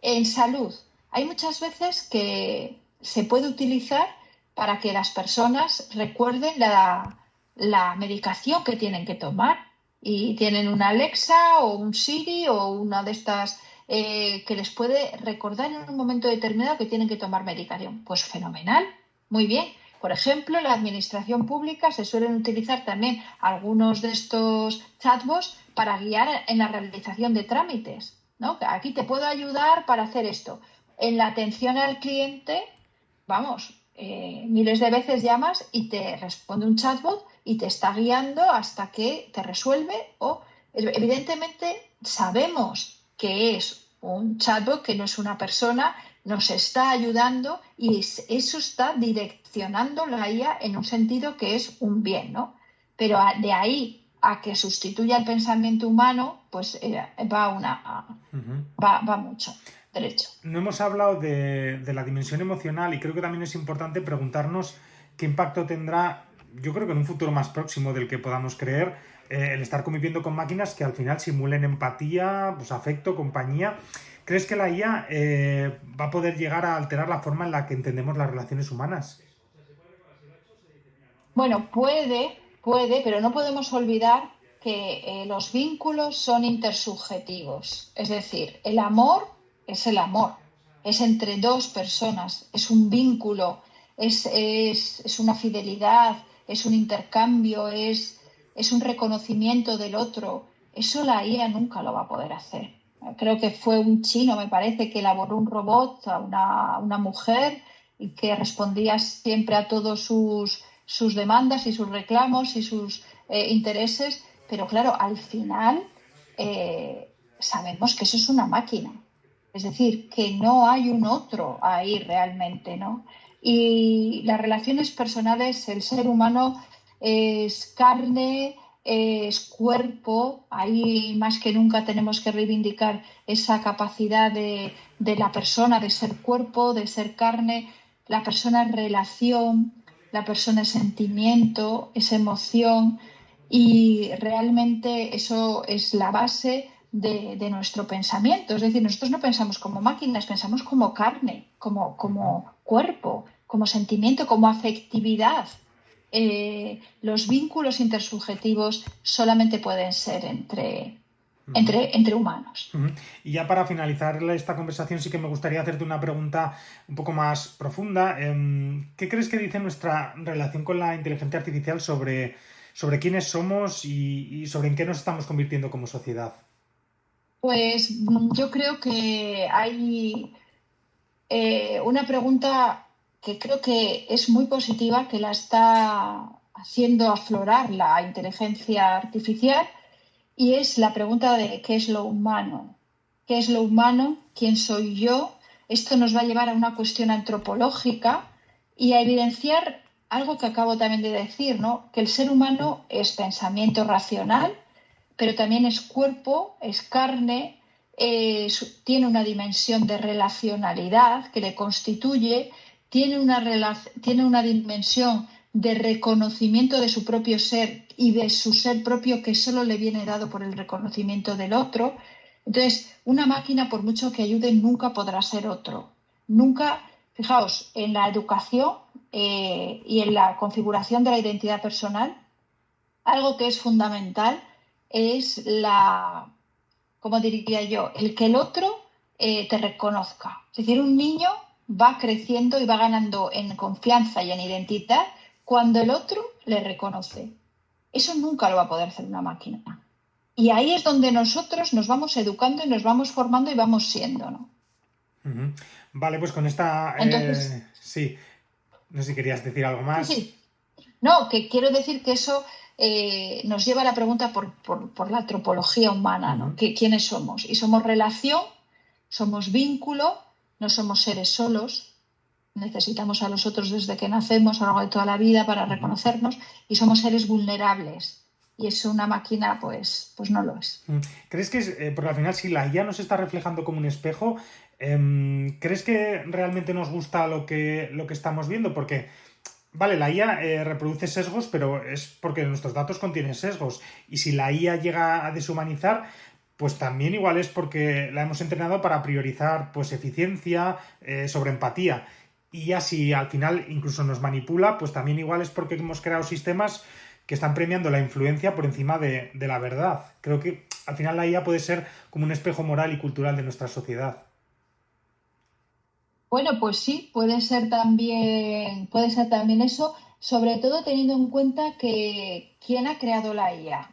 en salud, hay muchas veces que se puede utilizar para que las personas recuerden la medicación que tienen que tomar y tienen una Alexa o un Siri o una de estas que les puede recordar en un momento determinado que tienen que tomar medicación. Pues fenomenal, muy bien. Por ejemplo, en la administración pública se suelen utilizar también algunos de estos chatbots para guiar en la realización de trámites, ¿no? Aquí te puedo ayudar para hacer esto. En la atención al cliente, vamos, miles de veces llamas y te responde un chatbot y te está guiando hasta que te resuelve o, evidentemente, sabemos que es un chatbot, que no es una persona, nos está ayudando y eso está direccionando la IA en un sentido que es un bien, ¿no? Pero de ahí a que sustituya el pensamiento humano, pues Ujú. va mucho derecho. No hemos hablado de la dimensión emocional y creo que también es importante preguntarnos qué impacto tendrá, yo creo que en un futuro más próximo del que podamos creer, el estar conviviendo con máquinas que al final simulen empatía, pues afecto, compañía. ¿Crees que la IA va a poder llegar a alterar la forma en la que entendemos las relaciones humanas? Bueno, puede, pero no podemos olvidar que los vínculos son intersubjetivos. Es decir, el amor es el amor, es entre dos personas, es un vínculo, es una fidelidad, es un intercambio, es un reconocimiento del otro. Eso la IA nunca lo va a poder hacer. Creo que fue un chino, me parece, que elaboró un robot a una mujer y que respondía siempre a todos sus demandas y sus reclamos y sus intereses, pero claro, al final sabemos que eso es una máquina, es decir, que no hay un otro ahí realmente, ¿no? Y las relaciones personales, el ser humano es carne, es cuerpo, ahí más que nunca tenemos que reivindicar esa capacidad de la persona de ser cuerpo, de ser carne, la persona es relación, la persona es sentimiento, es emoción y realmente eso es la base de nuestro pensamiento. Es decir, nosotros no pensamos como máquinas, pensamos como carne, como cuerpo, como sentimiento, como afectividad. Los vínculos intersubjetivos solamente pueden ser Ujú. entre humanos. Ujú. Y ya para finalizar esta conversación sí que me gustaría hacerte una pregunta un poco más profunda. ¿Qué crees que dice nuestra relación con la inteligencia artificial sobre quiénes somos y sobre en qué nos estamos convirtiendo como sociedad? Pues yo creo que hay una pregunta que creo que es muy positiva, que la está haciendo aflorar la inteligencia artificial, y es la pregunta de ¿qué es lo humano? ¿Qué es lo humano? ¿Quién soy yo? Esto nos va a llevar a una cuestión antropológica y a evidenciar algo que acabo también de decir, ¿no? Que el ser humano es pensamiento racional, pero también es cuerpo, es carne, tiene una dimensión de relacionalidad que le constituye, tiene una dimensión de reconocimiento de su propio ser y de su ser propio que solo le viene dado por el reconocimiento del otro. Entonces, una máquina, por mucho que ayude, nunca podrá ser otro. Nunca, fijaos, en la educación y en la configuración de la identidad personal, algo que es fundamental es ¿cómo diría yo? El que el otro te reconozca. Es decir, un niño va creciendo y va ganando en confianza y en identidad cuando el otro le reconoce. Eso nunca lo va a poder hacer una máquina. Y ahí es donde nosotros nos vamos educando y nos vamos formando y vamos siendo, ¿no? Ujú. Vale, pues con esta... Entonces, sí, no sé si querías decir algo sí, más. sí. No, que quiero decir que eso nos lleva a la pregunta por la antropología humana, ¿no? ¿Quiénes somos? Y somos relación, somos vínculo, no somos seres solos, necesitamos a los otros desde que nacemos a lo largo de toda la vida para reconocernos, y somos seres vulnerables. Y eso una máquina pues no lo es. ¿Crees que porque al final si la IA nos está reflejando como un espejo, ¿crees que realmente nos gusta lo que estamos viendo? Porque, vale, la IA reproduce sesgos, pero es porque nuestros datos contienen sesgos. Y si la IA llega a deshumanizar, pues también igual es porque la hemos entrenado para priorizar pues eficiencia sobre empatía. Y ya si al final incluso nos manipula, pues también igual es porque hemos creado sistemas que están premiando la influencia por encima de la verdad. Creo que al final la IA puede ser como un espejo moral y cultural de nuestra sociedad. Bueno, pues sí, puede ser también eso, sobre todo teniendo en cuenta que quién ha creado la IA.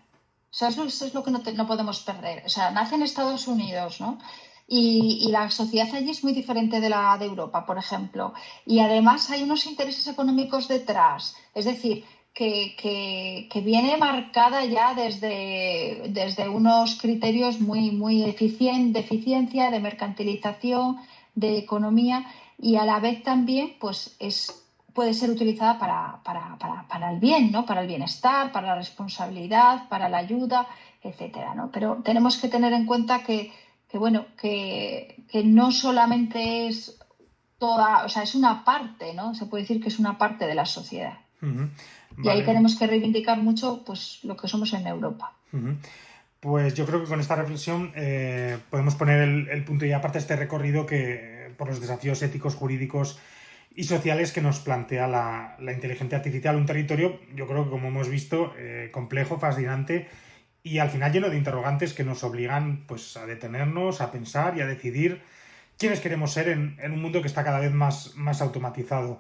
O sea, eso es lo que no podemos perder. O sea, nace en Estados Unidos, ¿no? Y la sociedad allí es muy diferente de la de Europa, por ejemplo. Y además hay unos intereses económicos detrás. Es decir, que viene marcada ya desde unos criterios muy de eficiencia, de mercantilización, de economía, y a la vez también pues puede ser utilizada para el bien, ¿no? Para el bienestar, para la responsabilidad, para la ayuda, etcétera, ¿no? Pero tenemos que tener en cuenta que no solamente es toda, o sea, es una parte, ¿no? Se puede decir que es una parte de la sociedad. Vale. Y ahí tenemos que reivindicar mucho pues lo que somos en Europa. Pues yo creo que con esta reflexión podemos poner el punto y aparte este recorrido que por los desafíos éticos, jurídicos y sociales que nos plantea la inteligencia artificial, un territorio, yo creo que como hemos visto, complejo, fascinante y al final lleno de interrogantes que nos obligan pues a detenernos, a pensar y a decidir quiénes queremos ser en un mundo que está cada vez más automatizado.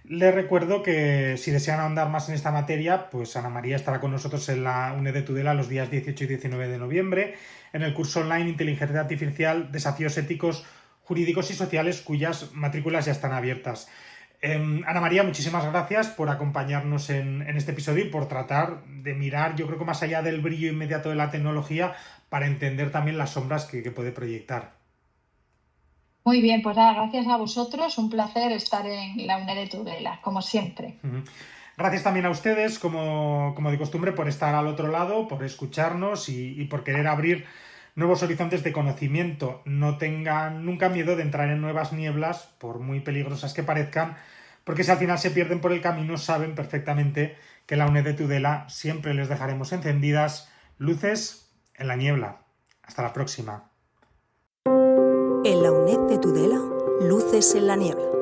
Les recuerdo que si desean ahondar más en esta materia, pues Ana María estará con nosotros en la UNED de Tudela los días 18 y 19 de noviembre en el curso online Inteligencia Artificial, Desafíos Éticos, Jurídicos y Sociales, cuyas matrículas ya están abiertas. Ana María, muchísimas gracias por acompañarnos en este episodio y por tratar de mirar, yo creo que más allá del brillo inmediato de la tecnología, para entender también las sombras que puede proyectar. Muy bien, pues nada, gracias a vosotros. Un placer estar en la UNED de Tudela, como siempre. Gracias también a ustedes, como de costumbre, por estar al otro lado, por escucharnos y por querer abrir nuevos horizontes de conocimiento. No tengan nunca miedo de entrar en nuevas nieblas, por muy peligrosas que parezcan, porque si al final se pierden por el camino, saben perfectamente que en la UNED de Tudela siempre les dejaremos encendidas luces en la niebla. Hasta la próxima. En la UNED de Tudela, luces en la niebla.